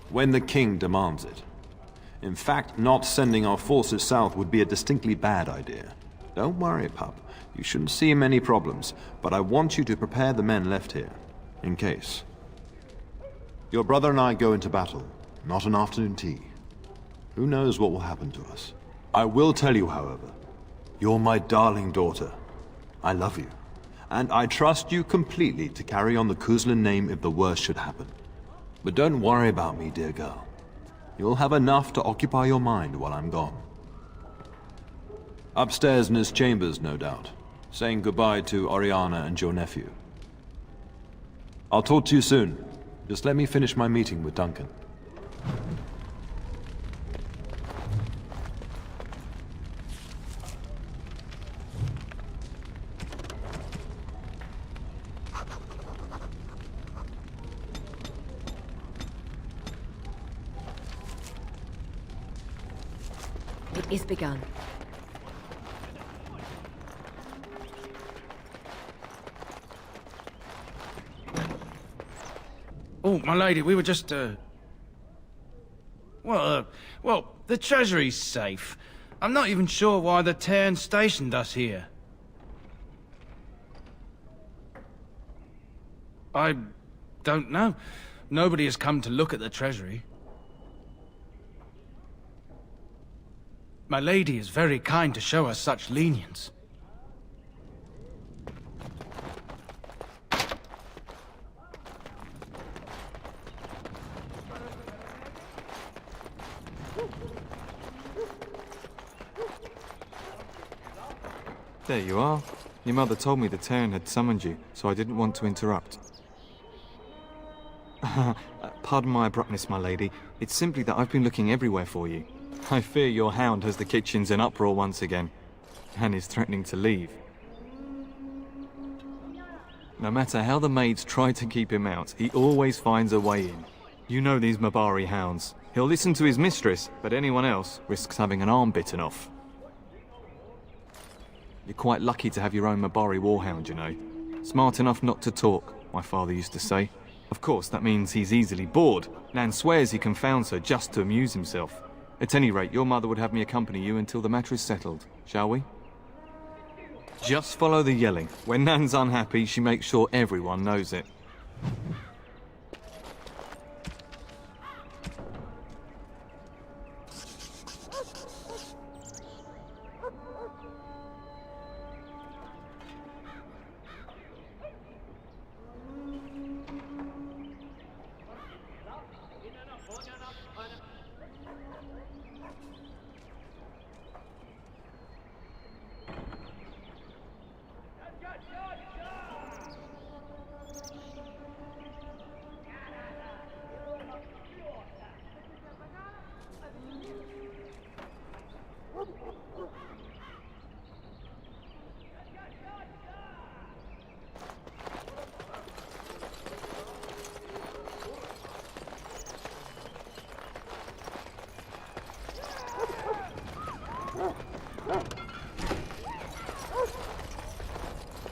When the king demands it. In fact, not sending our forces south would be a distinctly bad idea. Don't worry, pup. You shouldn't see many problems, but I want you to prepare the men left here, in case. Your brother and I go into battle, not an afternoon tea. Who knows what will happen to us? I will tell you, however, you're my darling daughter. I love you. And I trust you completely to carry on the Kuzlan name if the worst should happen. But don't worry about me, dear girl. You'll have enough to occupy your mind while I'm gone. Upstairs in his chambers, no doubt, saying goodbye to Oriana and your nephew. I'll talk to you soon. Just let me finish my meeting with Duncan. It is begun. Oh, my lady, we were just, well, the treasury's safe. I'm not even sure why the Terran stationed us here. I don't know. Nobody has come to look at the treasury. My lady is very kind to show us such lenience. There you are. Your mother told me the Terran had summoned you, so I didn't want to interrupt. Pardon my abruptness, my lady. It's simply that I've been looking everywhere for you. I fear your hound has the kitchens in uproar once again, and is threatening to leave. No matter how the maids try to keep him out, he always finds a way in. You know these Mabari hounds. He'll listen to his mistress, but anyone else risks having an arm bitten off. You're quite lucky to have your own Mabari warhound, you know. Smart enough not to talk, my father used to say. Of course, that means he's easily bored. Nan swears he confounds her just to amuse himself. At any rate, your mother would have me accompany you until the matter is settled, shall we? Just follow the yelling. When Nan's unhappy, she makes sure everyone knows it.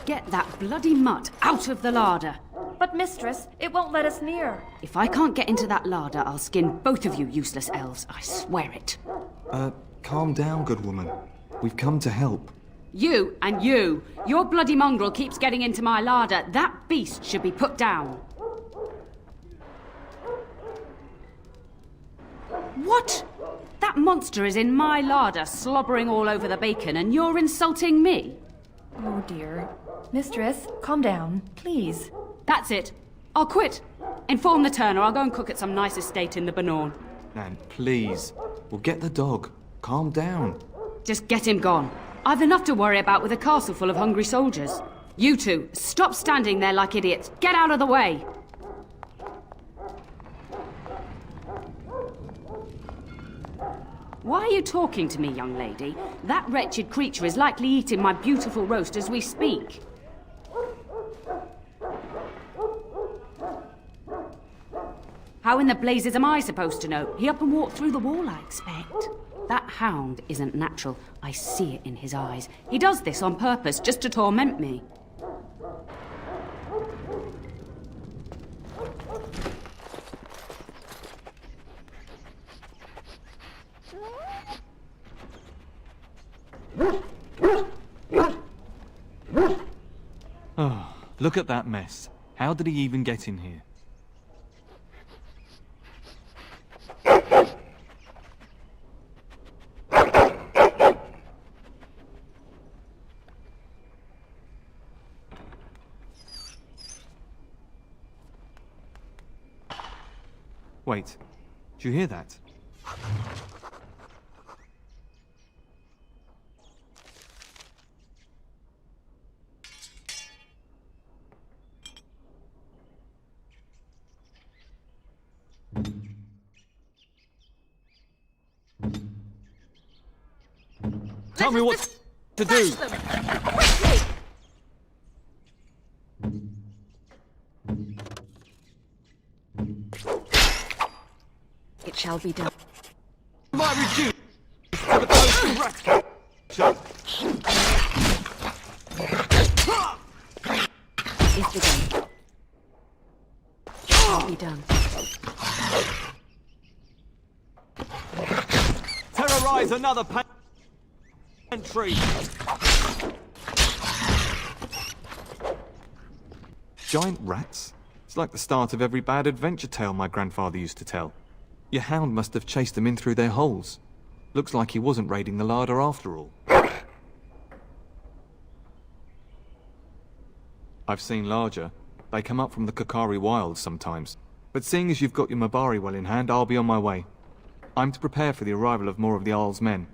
Get that bloody mutt out of the larder. But mistress, it won't let us near. If I can't get into that larder, I'll skin both of you useless elves. I swear it. Calm down, good woman. We've come to help. You and you. Your bloody mongrel keeps getting into my larder. That beast should be put down. What? That monster is in my larder, slobbering all over the bacon, and you're insulting me? Oh dear. Mistress, calm down, please. That's it. I'll quit. Inform the Turner. I'll go and cook at some nice estate in the Banorn. Nan, please. We'll get the dog. Calm down. Just get him gone. I've enough to worry about with a castle full of hungry soldiers. You two, stop standing there like idiots. Get out of the way. Why are you talking to me, young lady? That wretched creature is likely eating my beautiful roast as we speak. How in the blazes am I supposed to know? He up and walked through the wall, I expect. That hound isn't natural. I see it in his eyes. He does this on purpose, just to torment me. Oh, look at that mess. How did he even get in here? Wait, do you hear that? Tell me what to do! It shall be done. Might reduce, but those It's begun. I'll be done. Terrorize another pantry! Giant rats? It's like the start of every bad adventure tale my grandfather used to tell. Your hound must have chased them in through their holes. Looks like he wasn't raiding the larder after all. I've seen larger. They come up from the Kakari wilds sometimes. But seeing as you've got your Mabari well in hand, I'll be on my way. I'm to prepare for the arrival of more of the Jarl's men.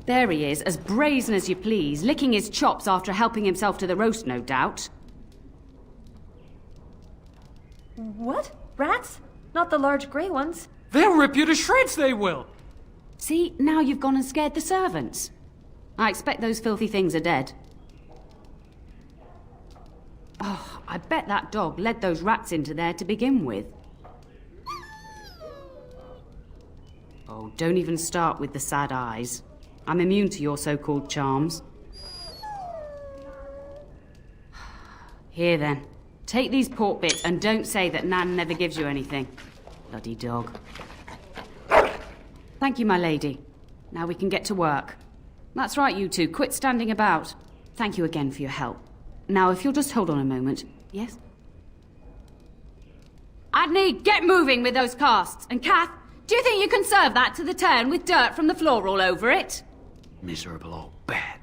There he is, as brazen as you please, licking his chops after helping himself to the roast, no doubt. What? Rats? Not the large grey ones? They'll rip you to shreds, they will! See, now you've gone and scared the servants. I expect those filthy things are dead. Oh, I bet that dog led those rats into there to begin with. Oh, don't even start with the sad eyes. I'm immune to your so-called charms. Here then, take these pork bits and don't say that Nan never gives you anything. Bloody dog. Thank you, my lady. Now we can get to work. That's right, you two. Quit standing about. Thank you again for your help. Now, if you'll just hold on a moment. Yes? Adney, get moving with those casts. And Kath, do you think you can serve that to the turn with dirt from the floor all over it? Miserable old bat.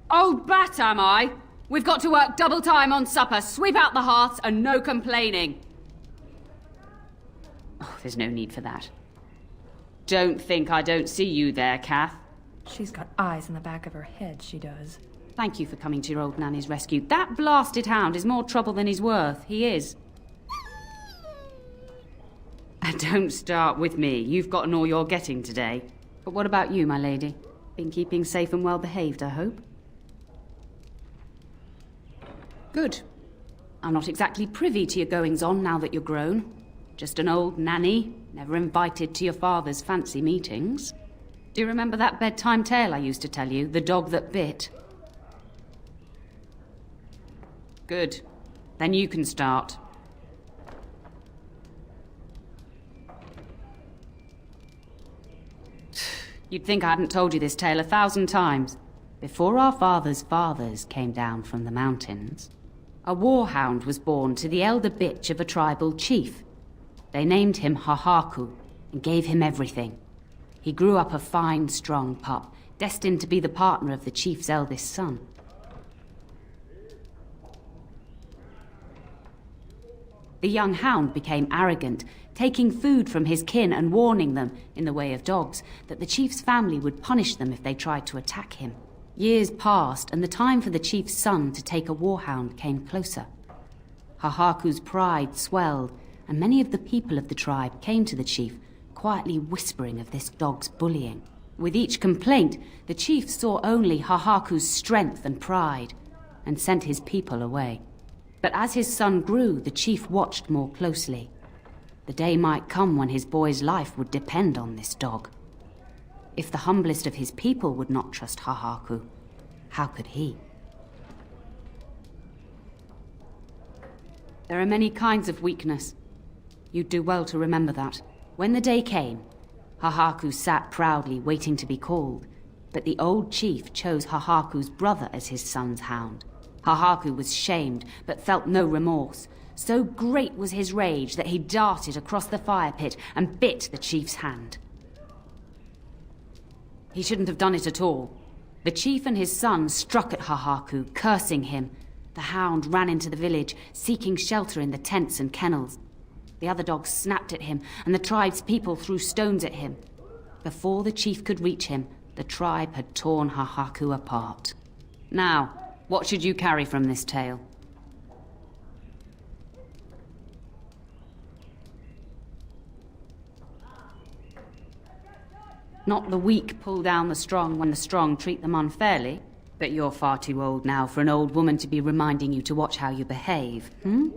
Old bat, am I? We've got to work double time on supper, sweep out the hearths, and no complaining. Oh, there's no need for that. Don't think I don't see you there, Kath. She's got eyes in the back of her head, she does. Thank you for coming to your old nanny's rescue. That blasted hound is more trouble than he's worth. He is. And don't start with me. You've gotten all you're getting today. But what about you, my lady? Been keeping safe and well behaved, I hope? Good. I'm not exactly privy to your goings-on now that you're grown. Just an old nanny, never invited to your father's fancy meetings. Do you remember that bedtime tale I used to tell you, the dog that bit? Good. Then you can start. You'd think I hadn't told you this tale 1,000 times. Before our father's fathers came down from the mountains, a warhound was born to the elder bitch of a tribal chief. They named him Hahaku and gave him everything. He grew up a fine, strong pup, destined to be the partner of the chief's eldest son. The young hound became arrogant, taking food from his kin and warning them, in the way of dogs, that the chief's family would punish them if they tried to attack him. Years passed, and the time for the chief's son to take a warhound came closer. Hahaku's pride swelled, and many of the people of the tribe came to the chief, quietly whispering of this dog's bullying. With each complaint, the chief saw only Hahaku's strength and pride, and sent his people away. But as his son grew, the chief watched more closely. The day might come when his boy's life would depend on this dog. If the humblest of his people would not trust Hahaku, how could he? There are many kinds of weakness. You'd do well to remember that. When the day came, Hahaku sat proudly waiting to be called, but the old chief chose Hahaku's brother as his son's hound. Hahaku was shamed, but felt no remorse. So great was his rage that he darted across the fire pit and bit the chief's hand. He shouldn't have done it at all. The chief and his son struck at Hahaku, cursing him, The hound ran into the village, seeking shelter in the tents and kennels. The other dogs snapped at him, and the tribe's people threw stones at him. Before the chief could reach him, the tribe had torn Hahaku apart. Now, what should you carry from this tale? Not the weak pull down the strong when the strong treat them unfairly. But you're far too old now for an old woman to be reminding you to watch how you behave, hmm?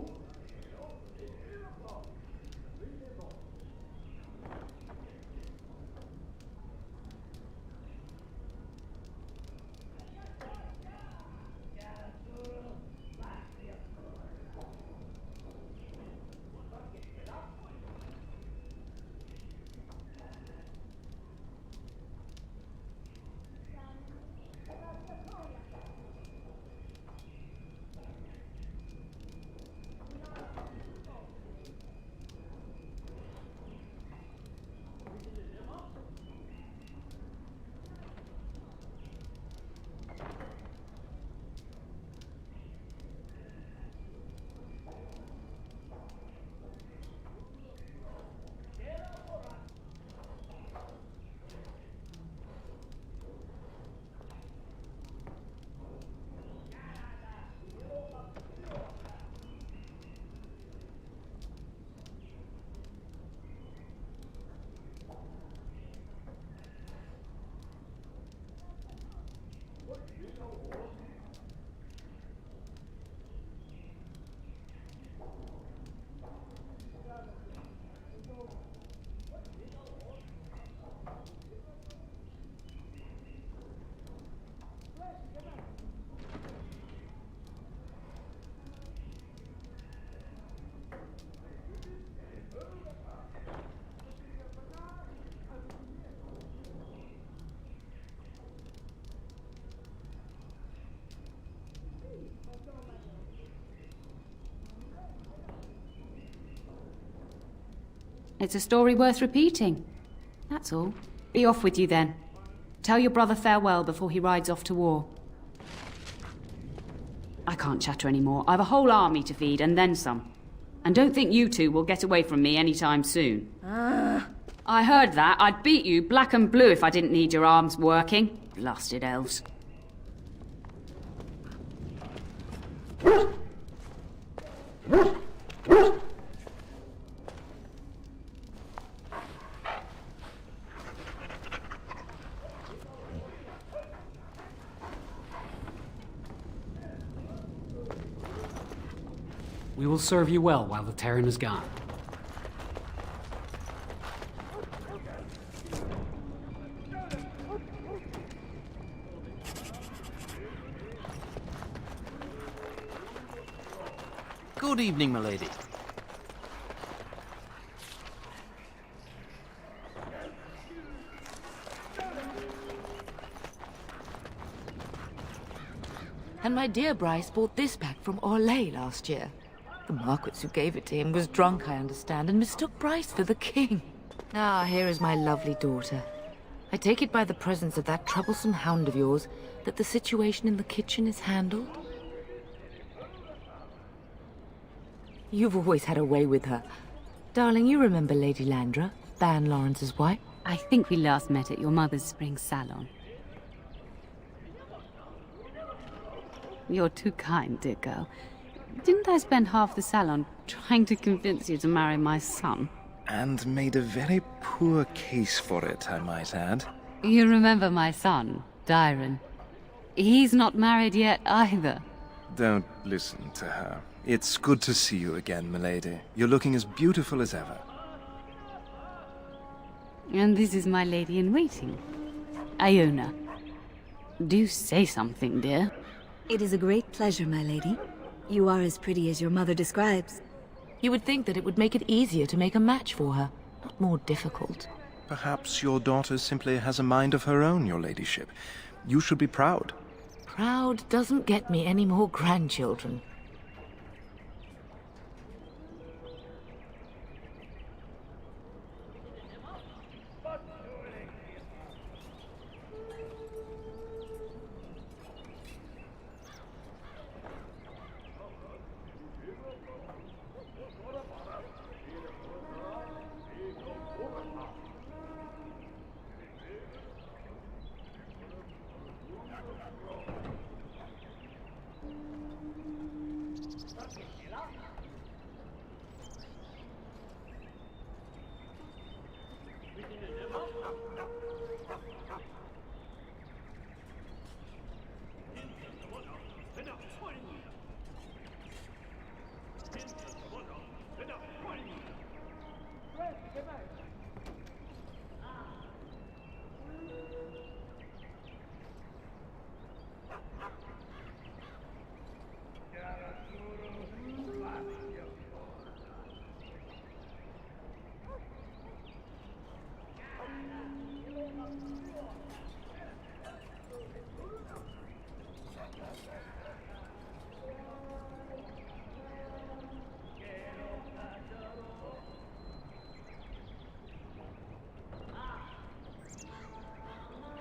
It's a story worth repeating. That's all. Be off with you then. Tell your brother farewell before he rides off to war. I can't chatter anymore. I've a whole army to feed, and then some. And don't think you two will get away from me anytime soon. I heard that. I'd beat you black and blue if I didn't need your arms working. Blasted elves. We will serve you well while the Terran is gone. Good evening, milady. And my dear Bryce bought this back from Orlais last year. The Marquis who gave it to him was drunk, I understand, and mistook Bryce for the king. Ah, here is my lovely daughter. I take it by the presence of that troublesome hound of yours that the situation in the kitchen is handled? You've always had a way with her. Darling, you remember Lady Landra, Ban Lawrence's wife? I think we last met at your mother's spring salon. You're too kind, dear girl. Didn't I spend half the salon trying to convince you to marry my son? And made a very poor case for it, I might add. You remember my son, Dyron. He's not married yet either. Don't listen to her. It's good to see you again, milady. You're looking as beautiful as ever. And this is my lady-in-waiting, Iona. Do say something, dear. It is a great pleasure, my lady. You are as pretty as your mother describes. You would think that it would make it easier to make a match for her, not more difficult. Perhaps your daughter simply has a mind of her own, your ladyship. You should be proud. Proud doesn't get me any more grandchildren.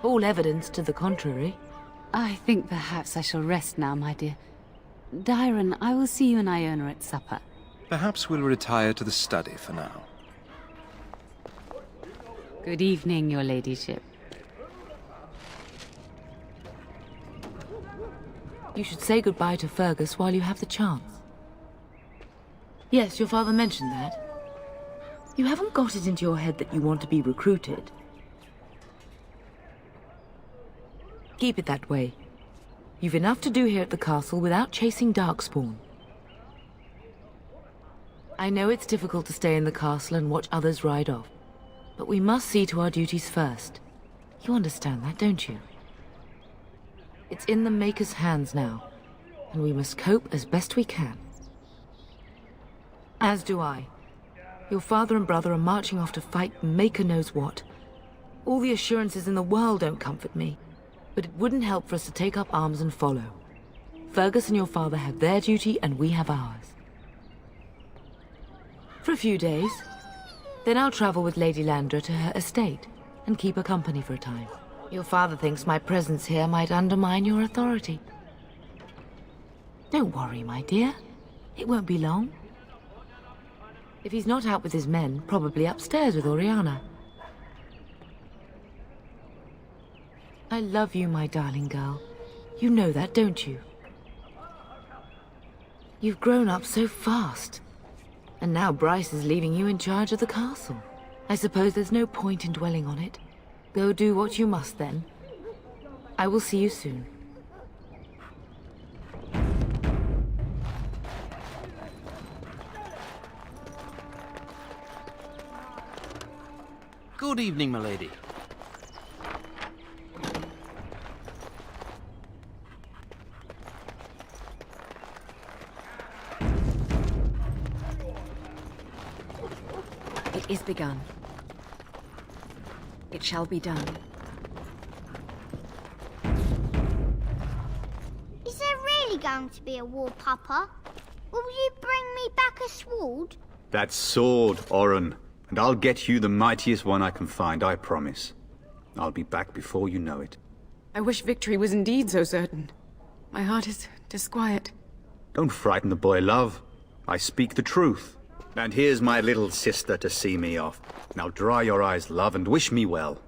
All evidence to the contrary. I think perhaps I shall rest now, my dear. Dyron, I will see you and Iona at supper. Perhaps we'll retire to the study for now. Good evening, your ladyship. You should say goodbye to Fergus while you have the chance. Yes, your father mentioned that. You haven't got it into your head that you want to be recruited. Keep it that way. You've enough to do here at the castle without chasing Darkspawn. I know it's difficult to stay in the castle and watch others ride off, but we must see to our duties first. You understand that, don't you? It's in the Maker's hands now, and we must cope as best we can. As do I. Your father and brother are marching off to fight Maker knows what. All the assurances in the world don't comfort me. But it wouldn't help for us to take up arms and follow. Fergus and your father have their duty, and we have ours. For a few days. Then I'll travel with Lady Landra to her estate, and keep her company for a time. Your father thinks my presence here might undermine your authority. Don't worry, my dear. It won't be long. If he's not out with his men, probably upstairs with Oriana. I love you, my darling girl. You know that, don't you? You've grown up so fast. And now Bryce is leaving you in charge of the castle. I suppose there's no point in dwelling on it. Go do what you must, then. I will see you soon. Good evening, milady. It is begun. It shall be done. Is there really going to be a war, Papa? Will you bring me back a sword? That sword, Oren. And I'll get you the mightiest one I can find, I promise. I'll be back before you know it. I wish victory was indeed so certain. My heart is disquiet. Don't frighten the boy, love. I speak the truth. And here's my little sister to see me off. Now dry your eyes, love, and wish me well.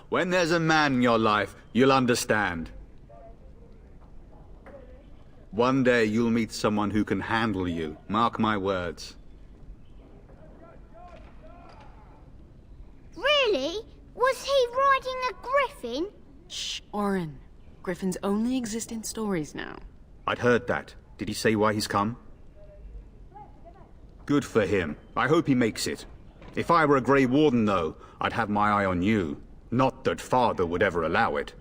When there's a man in your life, you'll understand. One day you'll meet someone who can handle you. Mark my words. Really? Was he riding a griffin? Shh, Oren. Griffins only exist in stories now. I'd heard that. Did he say why he's come? Good for him. I hope he makes it. If I were a Grey Warden, though, I'd have my eye on you. Not that Father would ever allow it.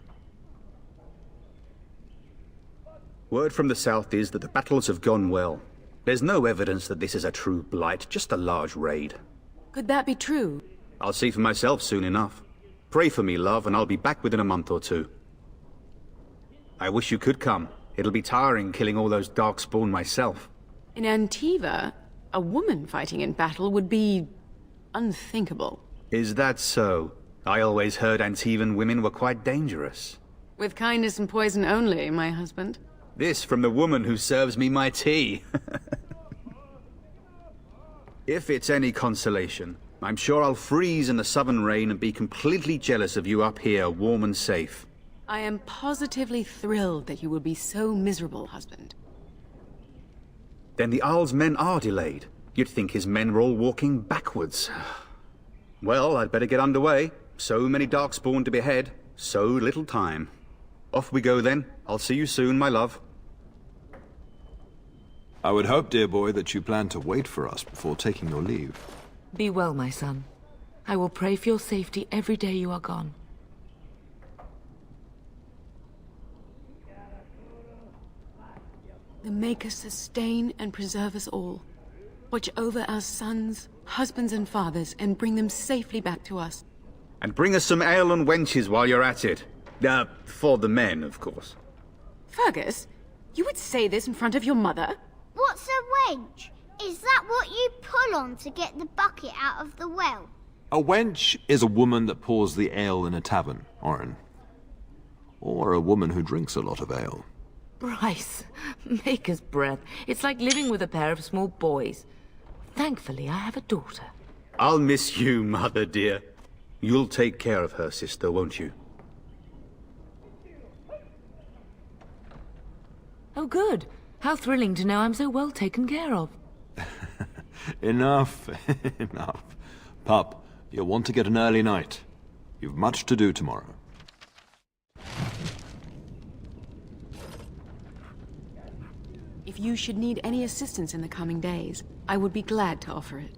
Word from the south is that the battles have gone well. There's no evidence that this is a true blight, just a large raid. Could that be true? I'll see for myself soon enough. Pray for me, love, and I'll be back within a month or two. I wish you could come. It'll be tiring killing all those Darkspawn myself. In Antiva, a woman fighting in battle would be unthinkable. Is that so? I always heard Antivan women were quite dangerous. With kindness and poison only, my husband. This from the woman who serves me my tea. If it's any consolation, I'm sure I'll freeze in the southern rain and be completely jealous of you up here, warm and safe. I am positively thrilled that you will be so miserable, husband. Then the Jarl's men are delayed. You'd think his men were all walking backwards. Well, I'd better get underway. So many Darkspawn to behead, so little time. Off we go then. I'll see you soon, my love. I would hope, dear boy, that you plan to wait for us before taking your leave. Be well, my son. I will pray for your safety every day you are gone. The Maker sustain and preserve us all. Watch over our sons, husbands and fathers, and bring them safely back to us. And bring us some ale and wenches while you're at it. For the men, of course. Fergus, you would say this in front of your mother? What's a wench? Is that what you pull on to get the bucket out of the well? A wench is a woman that pours the ale in a tavern, Orin. Or a woman who drinks a lot of ale. Bryce, maker's breath. It's like living with a pair of small boys. Thankfully, I have a daughter. I'll miss you, mother dear. You'll take care of her, sister, won't you? Oh, good. How thrilling to know I'm so well taken care of. Enough, enough. Pup, you'll want to get an early night. You've much to do tomorrow. If you should need any assistance in the coming days, I would be glad to offer it.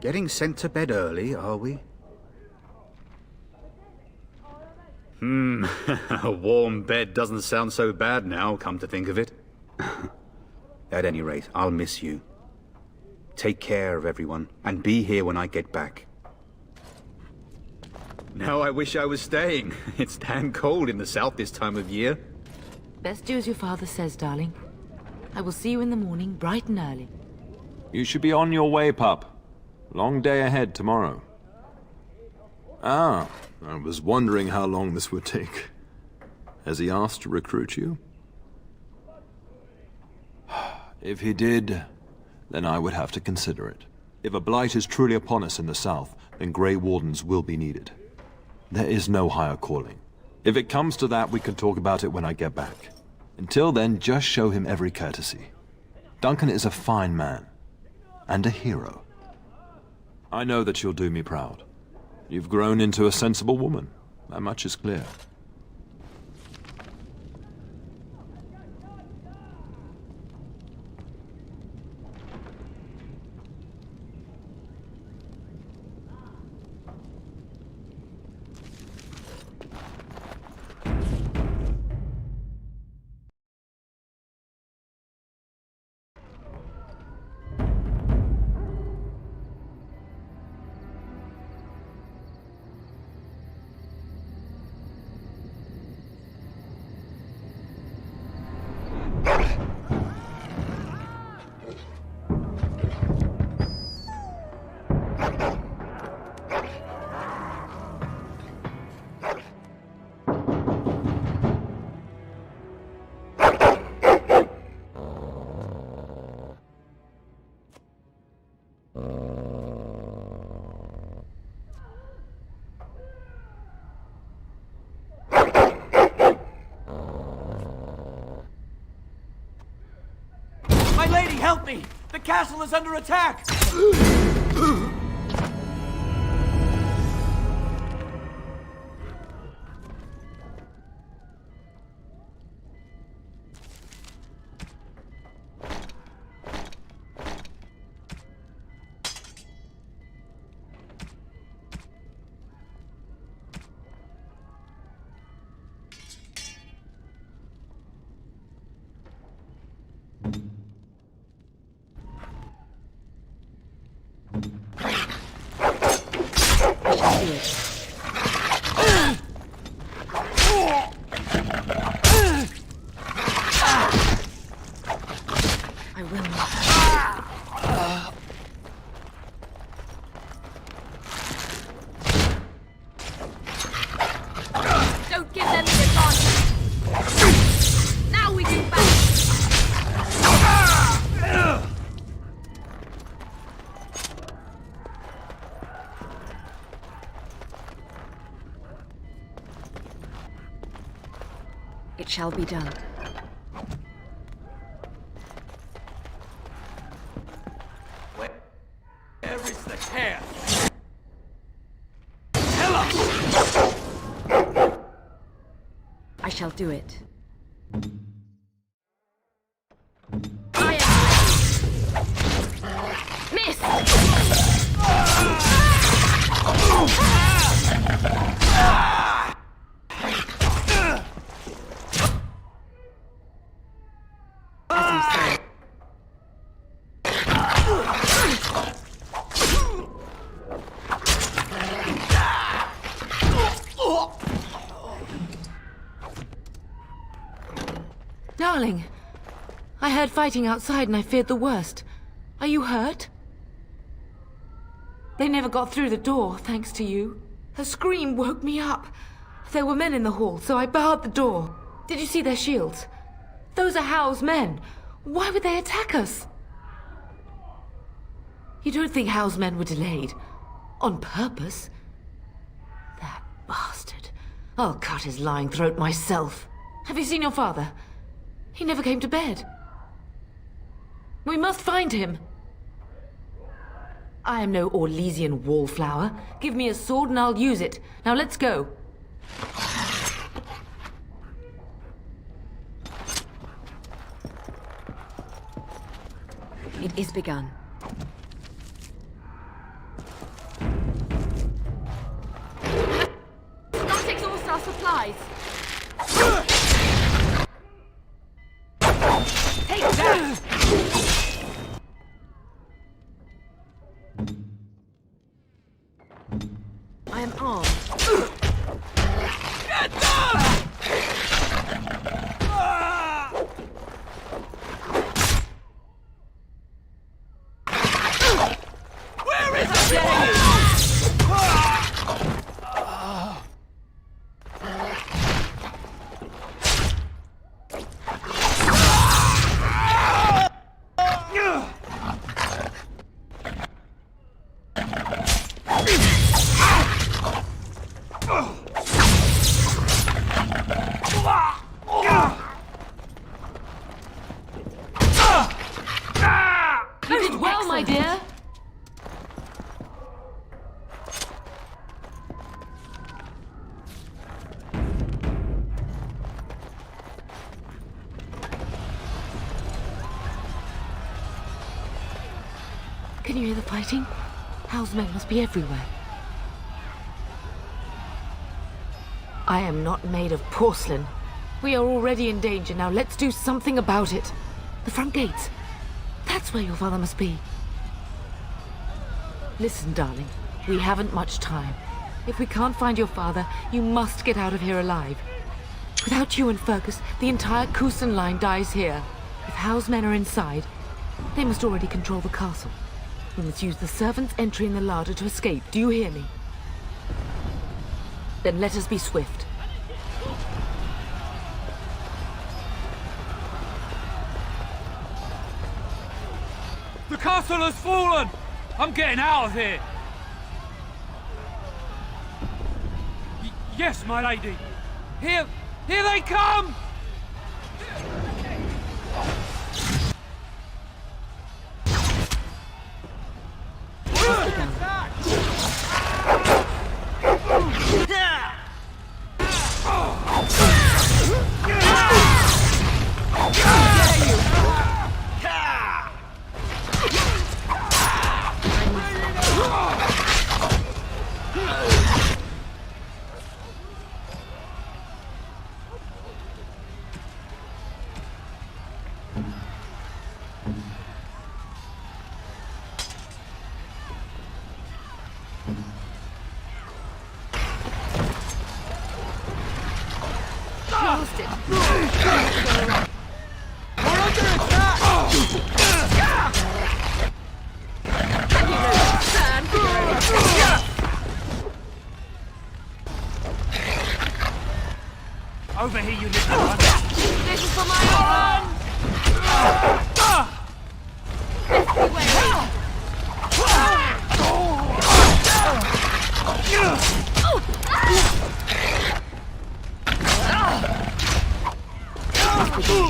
Getting sent to bed early, are we? A warm bed doesn't sound so bad now, come to think of it. At any rate, I'll miss you. Take care of everyone, and be here when I get back. Now I wish I was staying. It's damn cold in the south this time of year. Best do as your father says, darling. I will see you in the morning, bright and early. You should be on your way, pup. Long day ahead tomorrow. Ah, I was wondering how long this would take. Has he asked to recruit you? If he did, then I would have to consider it. If a blight is truly upon us in the south, then Grey Wardens will be needed. There is no higher calling. If it comes to that, we can talk about it when I get back. Until then, just show him every courtesy. Duncan is a fine man. And a hero. I know that you'll do me proud. You've grown into a sensible woman. That much is clear. My lady, help me! The castle is under attack! It shall be done. Where is the tear? Tell us! I shall do it. Miss! Darling, I heard fighting outside and I feared the worst. Are you hurt? They never got through the door, thanks to you. Her scream woke me up. There were men in the hall, so I barred the door. Did you see their shields? Those are Howe's men. Why would they attack us? You don't think Howe's men were delayed? On purpose? That bastard. I'll cut his lying throat myself. Have you seen your father? He never came to bed. We must find him. I am no Orlesian wallflower. Give me a sword and I'll use it. Now let's go. It is begun. Not exhaust our supplies. Take that! I am armed. Get down! Where is it? You did well, my dear. Can you hear the fighting? Howe's men must be everywhere. I am not made of porcelain. We are already in danger. Now let's do something about it. The front gates. That's where your father must be. Listen, darling. We haven't much time. If we can't find your father, you must get out of here alive. Without you and Fergus, the entire Kusen line dies here. If Howe's men are inside, they must already control the castle. We must use the servants' entry in the larder to escape. Do you hear me? Then let us be swift. The castle has fallen! I'm getting out of here! Yes, my lady! Here they come! Over here, you little one! This is for my run! Off we go.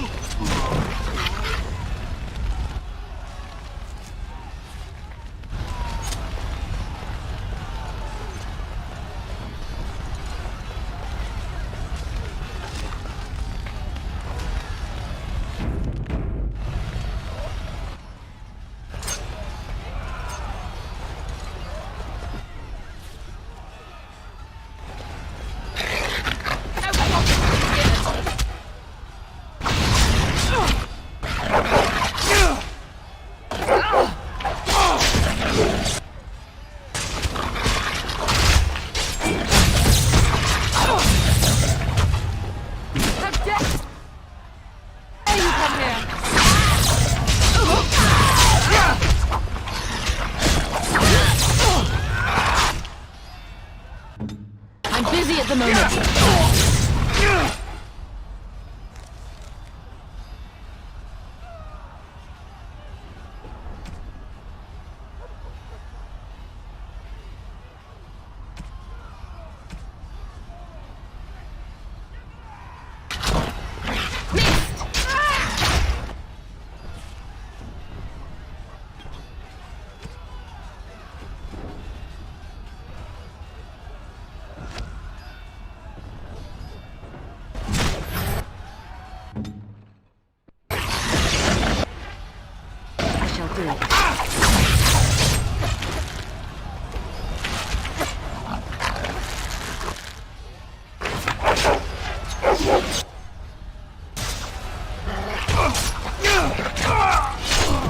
I'm busy at the moment.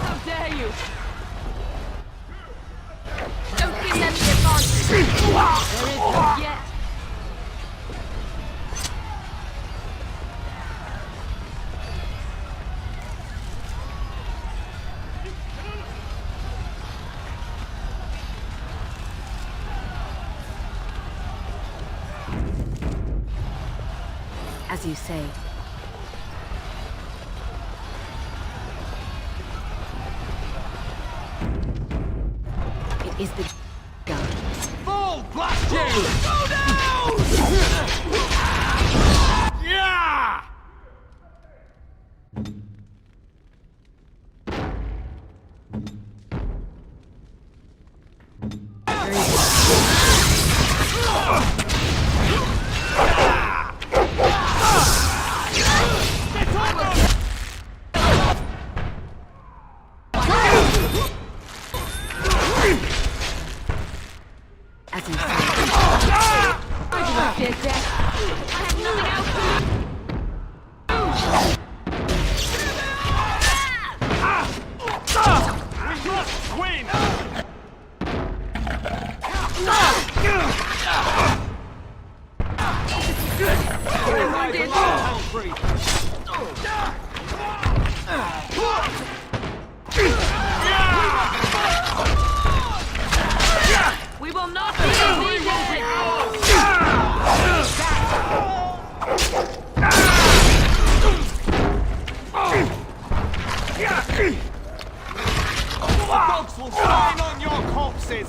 How dare you! Don't give them the advantage! There is hope yet! As you say. It is the gun. Full blast you! Go down! Yeah! As you say. I do not fear death. I have nothing else to do. We must win! We will not be defeated! The dogs will shine on your corpses!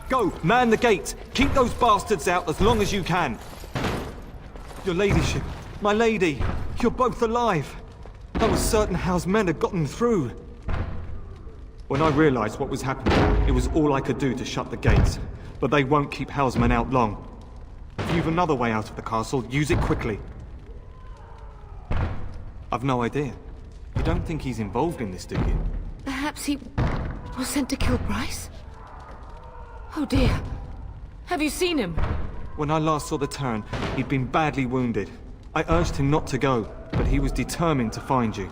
Go, man the gates. Keep those bastards out as long as you can. Your ladyship, my lady, you're both alive. I was certain Howe's men had gotten through. When I realized what was happening, it was all I could do to shut the gates. But they won't keep Howe's men out long. If you've another way out of the castle, use it quickly. I've no idea. You don't think he's involved in this, do you? Perhaps he was sent to kill Bryce? Oh dear. Have you seen him? When I last saw the Terran, he'd been badly wounded. I urged him not to go, but he was determined to find you.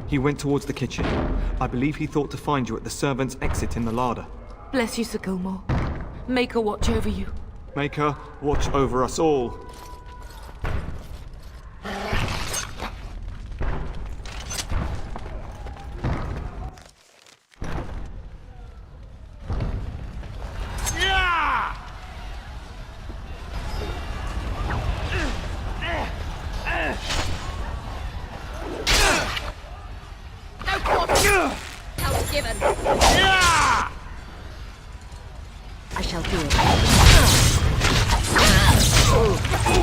He went towards the kitchen. I believe he thought to find you at the servants' exit in the larder. Bless you, Sir Gilmore. Make her watch over you. Make her watch over us all. Given. I shall do it.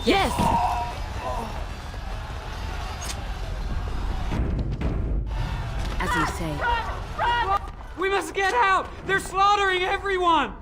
Yes! As you say. We must get out! They're slaughtering everyone!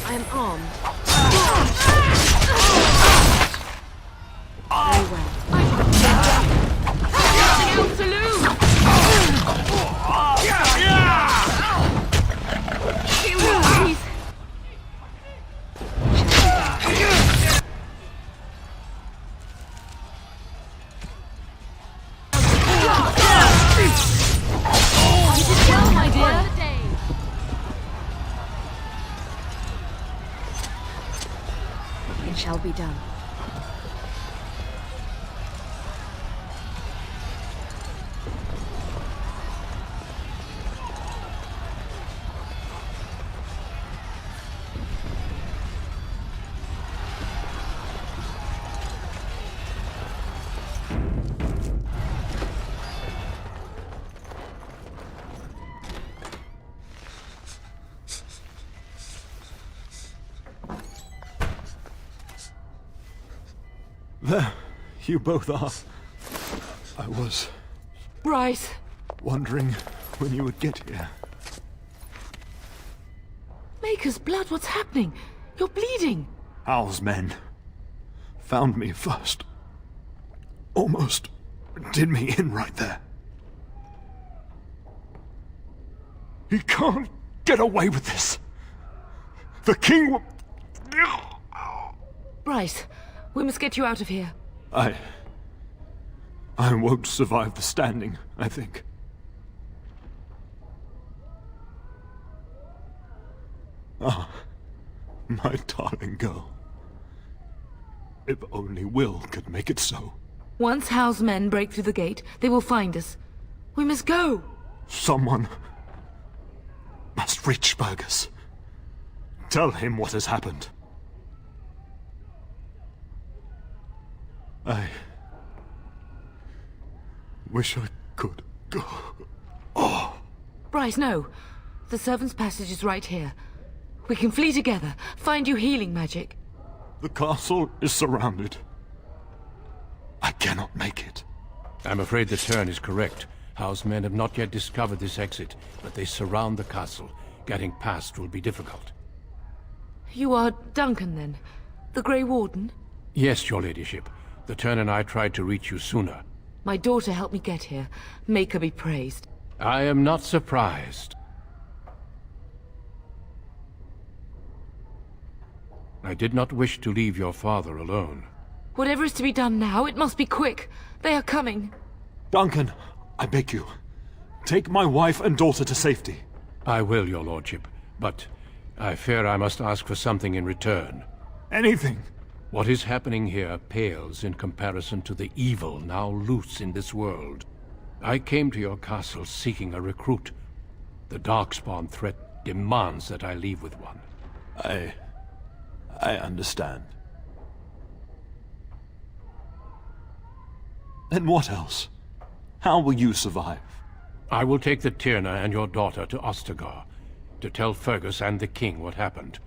I'm armed. Very well. Nothing else to lose! Heal me, please. You did well, my dear. It shall be done. There, you both are. I was Bryce. wondering when you would get here. Maker's blood, what's happening? You're bleeding. Hal's men found me first. Almost did me in right there. He can't get away with this. The king will... Bryce, we must get you out of here. I won't survive the standing, I think. Ah, my darling girl. If only Will could make it so. Once Hal's men break through the gate, they will find us. We must go. Someone must reach Fergus. Tell him what has happened. I wish I could go. Oh. Bryce, no. The servants' passage is right here. We can flee together, find you healing magic. The castle is surrounded. I cannot make it. I'm afraid the turn is correct. House men have not yet discovered this exit, but they surround the castle. Getting past will be difficult. You are Duncan, then? The Grey Warden? Yes, your ladyship. The turn and I tried to reach you sooner. My daughter helped me get here. Make her be praised. I am not surprised. I did not wish to leave your father alone. Whatever is to be done now, it must be quick. They are coming. Duncan, I beg you, take my wife and daughter to safety. I will, your lordship, but I fear I must ask for something in return. Anything. What is happening here pales in comparison to the evil now loose in this world. I came to your castle seeking a recruit. The Darkspawn threat demands that I leave with one. I understand. Then what else? How will you survive? I will take the Tyrna and your daughter to Ostagar, to tell Fergus and the king what happened.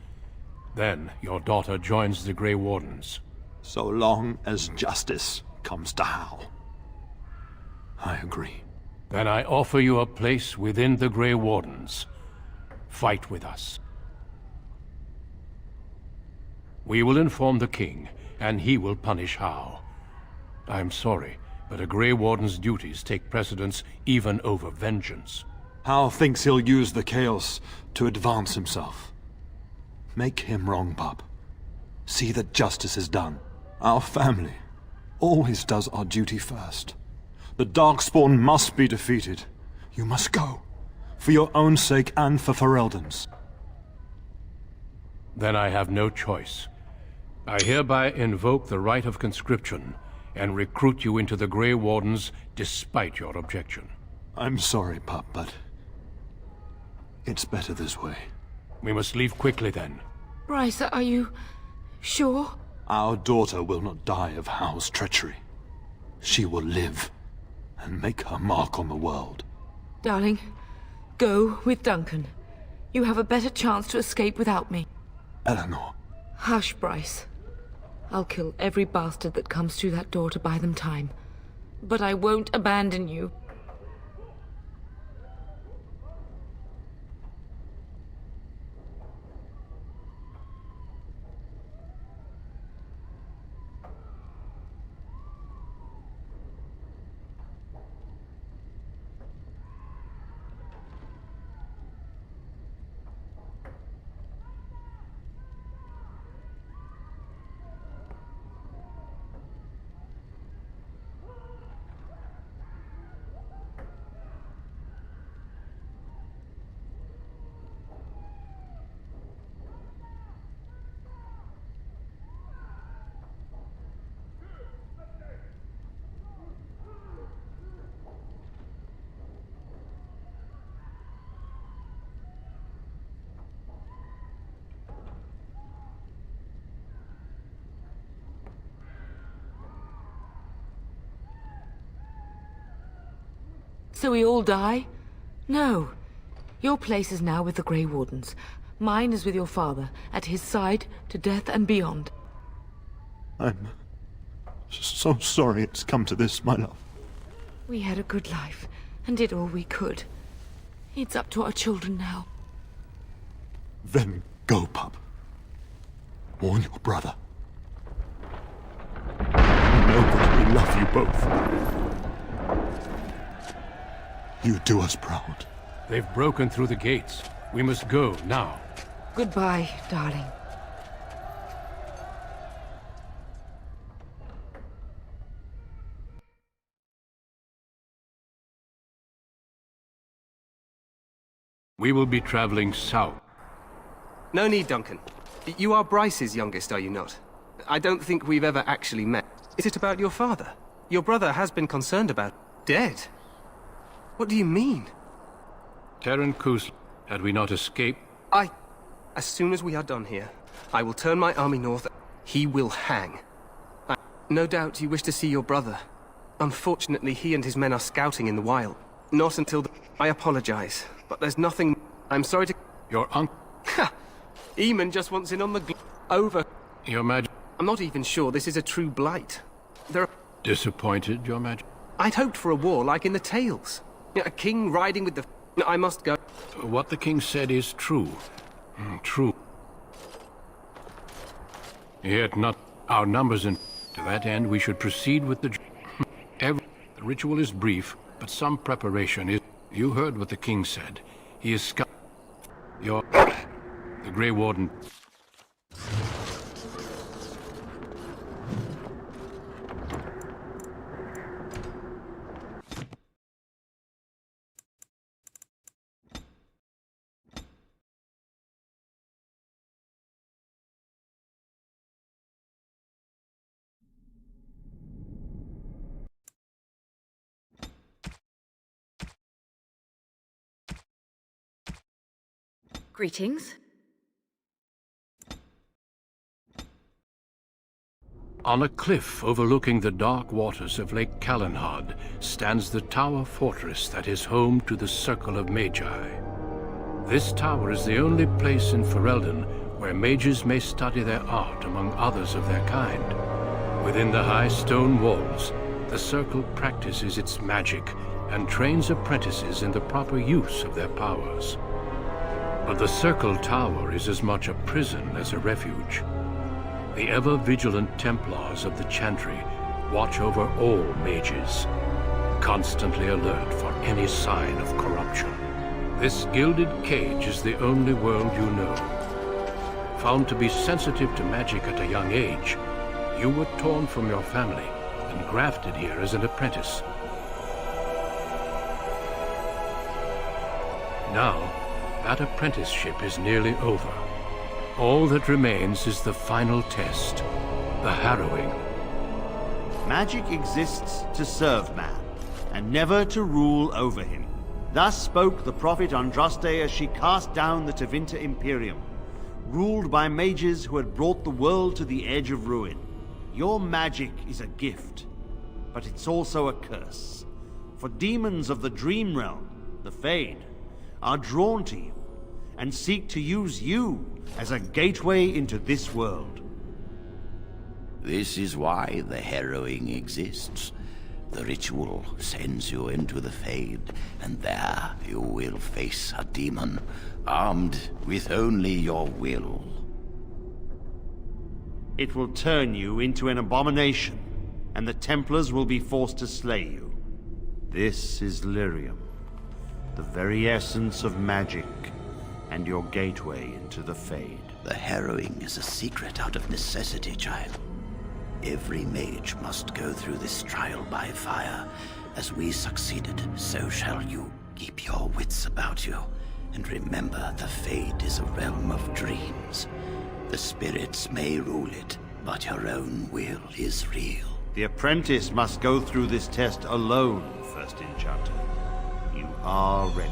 Then your daughter joins the Grey Wardens. So long as justice comes to Hal. I agree. Then I offer you a place within the Grey Wardens. Fight with us. We will inform the king, and he will punish Hal. I am sorry, but a Grey Warden's duties take precedence even over vengeance. Hal thinks he'll use the chaos to advance himself. Make him wrong, pup. See that justice is done. Our family always does our duty first. The Darkspawn must be defeated. You must go. For your own sake and for Ferelden's. Then I have no choice. I hereby invoke the right of conscription and recruit you into the Grey Wardens despite your objection. I'm sorry, pup, but it's better this way. We must leave quickly then. Bryce, are you sure? Our daughter will not die of Hal's treachery. She will live and make her mark on the world. Darling, go with Duncan. You have a better chance to escape without me. Eleanor. Hush, Bryce. I'll kill every bastard that comes through that door to buy them time. But I won't abandon you. So we all die? No. Your place is now with the Grey Wardens. Mine is with your father, at his side, to death and beyond. I'm so sorry it's come to this, my love. We had a good life, and did all we could. It's up to our children now. Then go, pup. Warn your brother. Know that we love you both. You do us proud. They've broken through the gates. We must go now. Goodbye, darling. We will be traveling south. No need, Duncan. You are Bryce's youngest, are you not? I don't think we've ever actually met. Is it about your father? Your brother has been concerned about... dead? What do you mean? Terran Kus, had we not escaped? As soon as we are done here, I will turn my army north. He will hang. No doubt you wish to see your brother. Unfortunately, he and his men are scouting in the wild. Not until the... I apologize, but there's nothing... I'm sorry to... Your uncle... Ha! Eamon just wants in on the... Over. Your Majesty... I'm not even sure this is a true blight. There are... Disappointed, Your Majesty? I'd hoped for a war like in the tales. A king riding with the... I must go. What the king said is true. True. Yet not our numbers in... To that end, we should proceed with the... The ritual is brief, but some preparation is... You heard what the king said. He is The Grey Warden... Greetings. On a cliff overlooking the dark waters of Lake Calenhad stands the tower fortress that is home to the Circle of Magi. This tower is the only place in Ferelden where mages may study their art among others of their kind. Within the high stone walls, the Circle practices its magic and trains apprentices in the proper use of their powers. But the Circle Tower is as much a prison as a refuge. The ever-vigilant Templars of the Chantry watch over all mages, constantly alert for any sign of corruption. This gilded cage is the only world you know. Found to be sensitive to magic at a young age, you were torn from your family and grafted here as an apprentice. Now, that apprenticeship is nearly over. All that remains is the final test, the harrowing. Magic exists to serve man, and never to rule over him. Thus spoke the prophet Andraste as she cast down the Tevinter Imperium, ruled by mages who had brought the world to the edge of ruin. Your magic is a gift, but it's also a curse. For demons of the Dream Realm, the Fade, are drawn to you, and seek to use you as a gateway into this world. This is why the harrowing exists. The ritual sends you into the Fade, and there you will face a demon, armed with only your will. It will turn you into an abomination, and the Templars will be forced to slay you. This is Lyrium, the very essence of magic, and your gateway into the Fade. The harrowing is a secret out of necessity, child. Every mage must go through this trial by fire. As we succeeded, so shall you. Keep your wits about you, and remember the Fade is a realm of dreams. The spirits may rule it, but your own will is real. The apprentice must go through this test alone, First Enchanter. You are ready.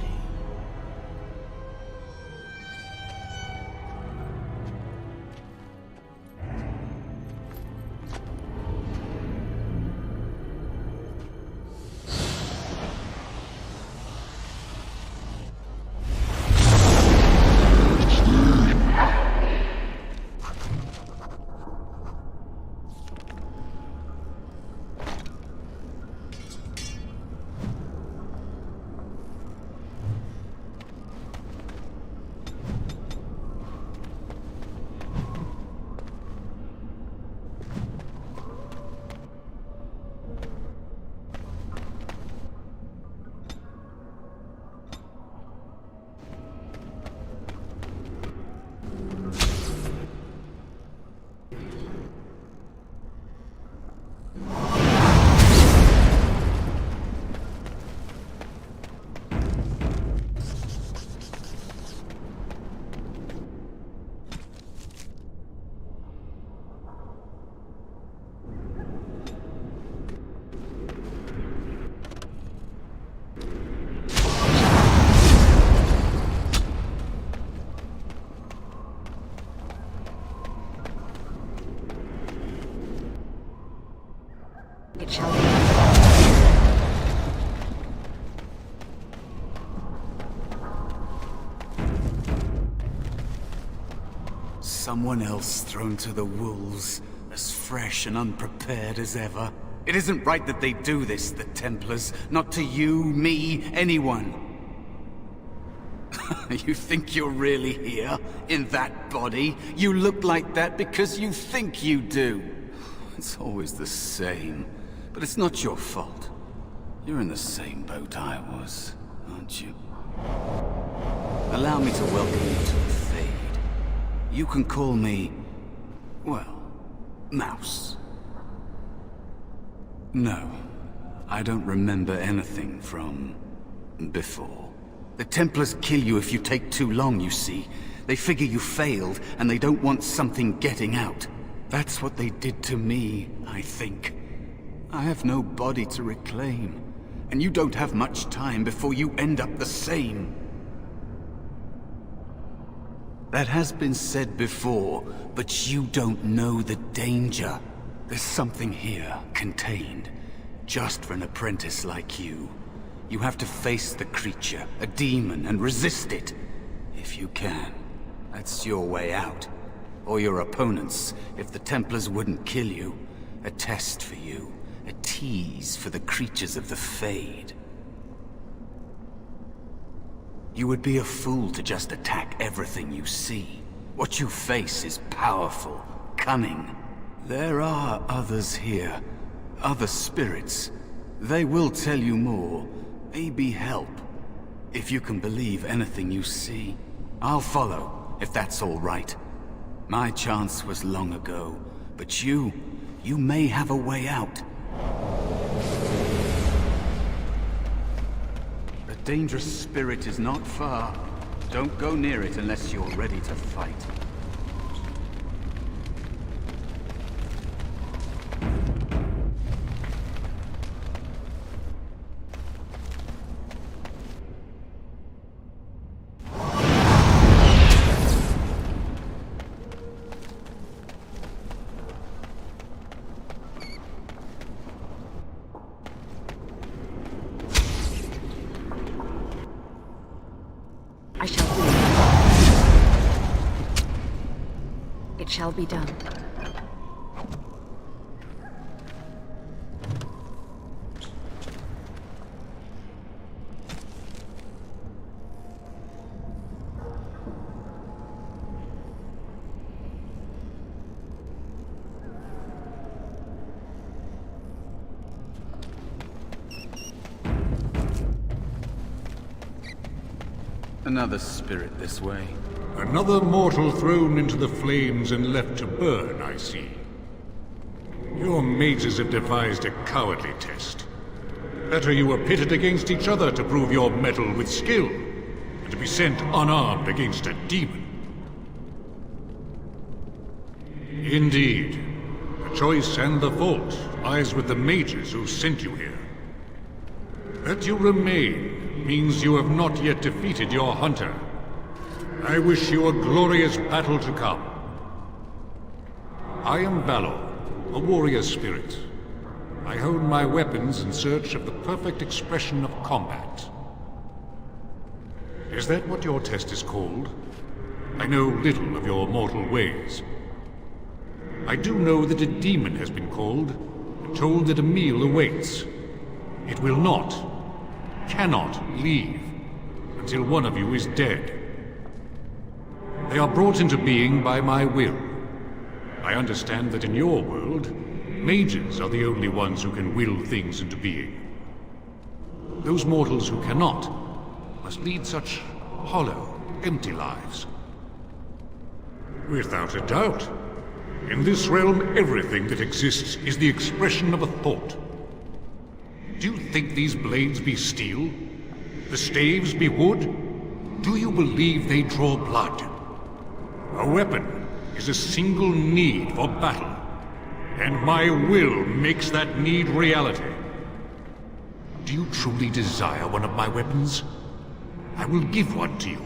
It shall be. Someone else thrown to the wolves, as fresh and unprepared as ever. It isn't right that they do this, the Templars. Not to you, me, anyone. You think you're really here, in that body? You look like that because you think you do. It's always the same. But it's not your fault. You're in the same boat I was, aren't you? Allow me to welcome you to the Fade. You can call me, well, Mouse. No, I don't remember anything from before. The Templars kill you if you take too long, you see. They figure you failed, and they don't want something getting out. That's what they did to me, I think. I have no body to reclaim, and you don't have much time before you end up the same. That has been said before, but you don't know the danger. There's something here, contained, just for an apprentice like you. You have to face the creature, a demon, and resist it. If you can. That's your way out. Or your opponents, if the Templars wouldn't kill you. A test for you. A tease for the creatures of the Fade. You would be a fool to just attack everything you see. What you face is powerful, cunning. There are others here, Other spirits. They will tell you more. Maybe help. If you can believe anything you see. I'll follow, if that's all right. My chance was long ago, but you may have a way out. A dangerous spirit is not far. Don't go near it unless you're ready to fight. I shall do it. It shall be done. Another spirit this way. Another mortal thrown into the flames and left to burn, I see. Your mages have devised a cowardly test. Better you were pitted against each other to prove your mettle with skill, and to be sent unarmed against a demon. Indeed, the choice and the fault lies with the mages who sent you here. That you remain means you have not yet defeated your hunter. I wish you a glorious battle to come. I am Valor, a warrior spirit. I hone my weapons in search of the perfect expression of combat. Is that what your test is called? I know little of your mortal ways. I do know that a demon has been called, and told that a meal awaits. It will not, cannot leave until one of you is dead. They are brought into being by my will. I understand that in your world, mages are the only ones who can will things into being. Those mortals who cannot must lead such hollow, empty lives. Without a doubt. In this realm, everything that exists is the expression of a thought. Do you think these blades be steel? The staves be wood? Do you believe they draw blood? A weapon is a single need for battle, and my will makes that need reality. Do you truly desire one of my weapons? I will give one to you,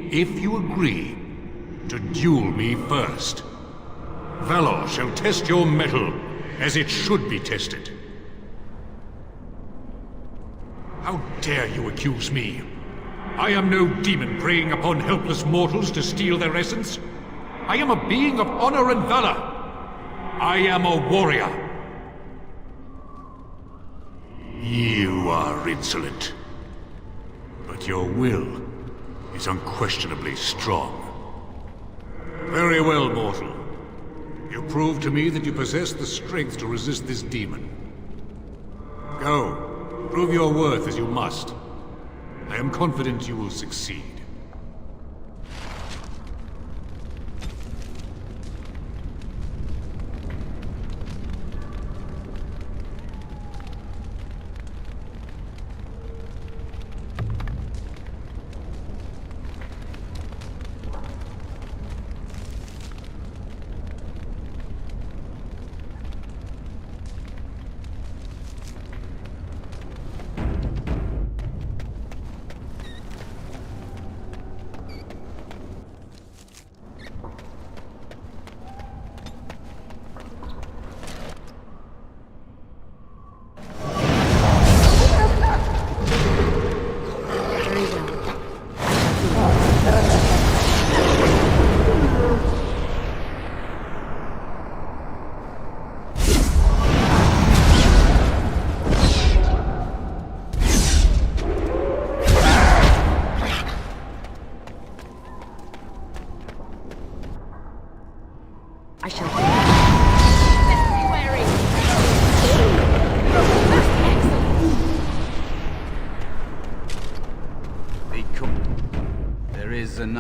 if you agree to duel me first. Valor shall test your mettle as it should be tested. How dare you accuse me? I am no demon preying upon helpless mortals to steal their essence. I am a being of honor and valor. I am a warrior. You are insolent. But your will is unquestionably strong. Very well, mortal. You prove to me that you possess the strength to resist this demon. Go. Prove your worth as you must. I am confident you will succeed.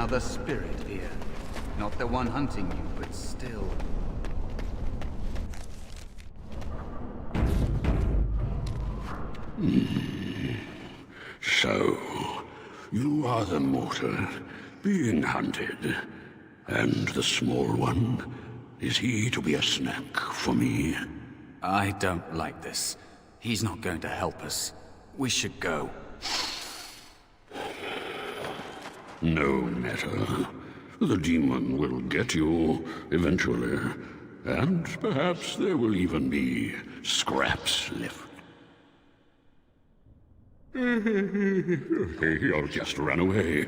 another spirit here. Not the one hunting you, but still. So, you are the mortal being hunted. And the small one, is he to be a snack for me? I don't like this. He's not going to help us. We should go. No matter. The demon will get you eventually. And perhaps there will even be scraps left. You'll just run away.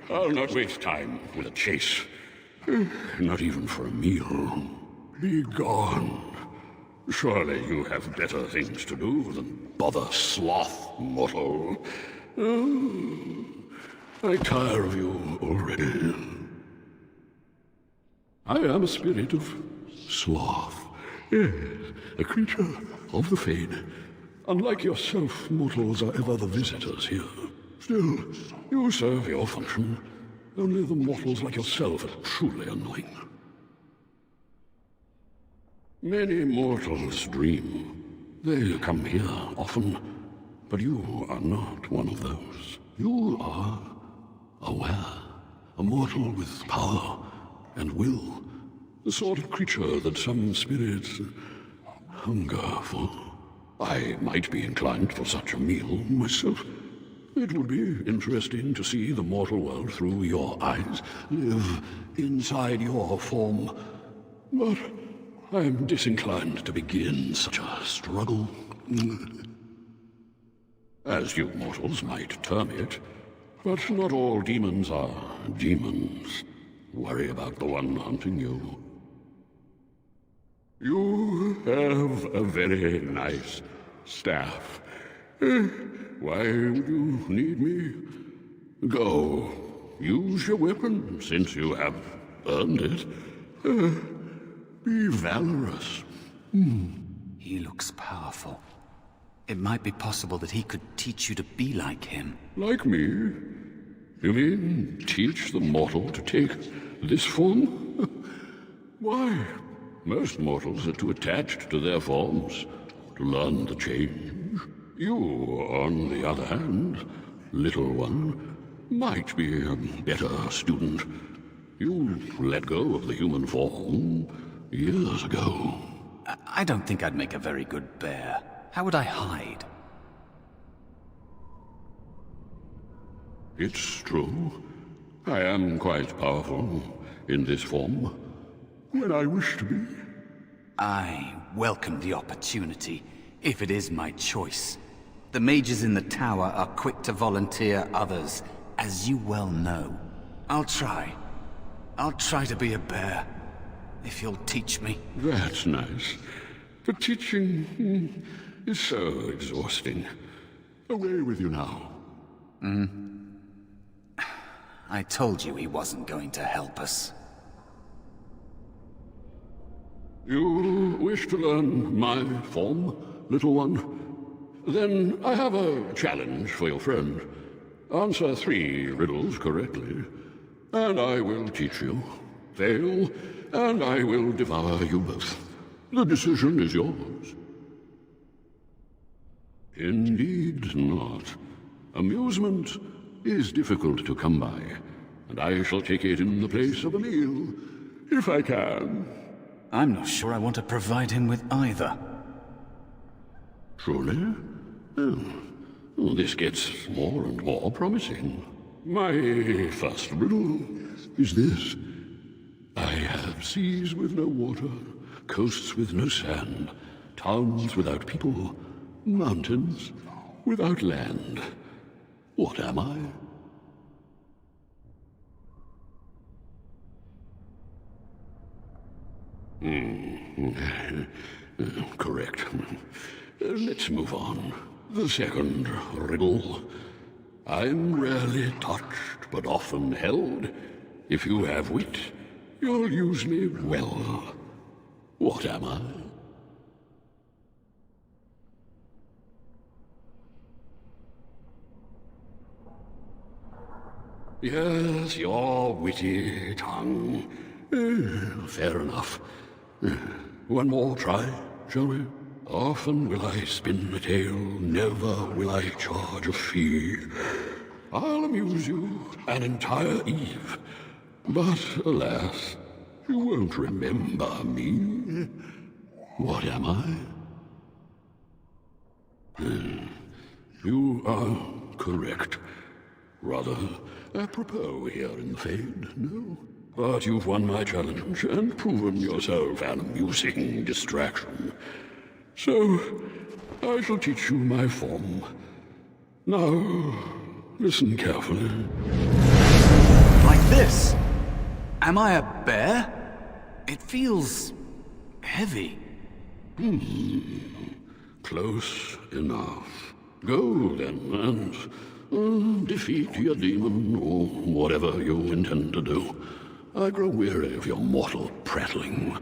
I'll not waste time with a chase. Not even for a meal. Be gone. Surely you have better things to do than bother sloth, mortal. I tire of you already. I am a spirit of sloth. Yes, a creature of the Fade. Unlike yourself, mortals are ever the visitors here. Still, you serve your function. Only the mortals like yourself are truly annoying. Many mortals dream. They come here often, but you are not one of those. You are aware, a mortal with power and will, the sort of creature that some spirits hunger for. I might be inclined for such a meal myself. It would be interesting to see the mortal world through your eyes, live inside your form. But I am disinclined to begin such a struggle. As you mortals might term it. But not all demons are demons. Worry about the one hunting you. You have a very nice staff. Why would you need me? Go. Use your weapon, since you have earned it. Be valorous. He looks powerful. It might be possible that he could teach you to be like him. Like me? You mean teach the mortal to take this form? Why? Most mortals are too attached to their forms to learn the change. You, on the other hand, little one, might be a better student. You let go of the human form years ago. I don't think I'd make a very good bear. How would I hide? It's true. I am quite powerful in this form. When I wish to be. I welcome the opportunity, if it is my choice. The mages in the tower are quick to volunteer others, as you well know. I'll try. I'll try to be a bear, if you'll teach me. That's nice. But teaching is so exhausting. Away with you now. I told you he wasn't going to help us. You wish to learn my form, little one? Then I have a challenge for your friend. Answer 3 riddles correctly, and I will teach you. Fail, and I will devour you both. The decision is yours. Indeed not. Amusement is difficult to come by, and I shall take it in the place of a meal, if I can. I'm not sure I want to provide him with either. Truly? Oh, this gets more and more promising. My first riddle is this. I have seas with no water, coasts with no sand, towns without people, mountains without land. What am I? Correct. Let's move on. The second riddle. I'm rarely touched, but often held. If you have wit, you'll use me well. What am I? Yes, your witty tongue. Fair enough. One more try, shall we? Often will I spin a tale, never will I charge a fee. I'll amuse you an entire eve, but alas, you won't remember me. What am I? You are correct. Rather apropos here in the Fade, no? But you've won my challenge and proven yourself an amusing distraction. So, I shall teach you my form. Now, listen carefully. Like this? Am I a bear? It feels heavy. Close enough. Go then and defeat your demon or whatever you intend to do. I grow weary of your mortal prattling.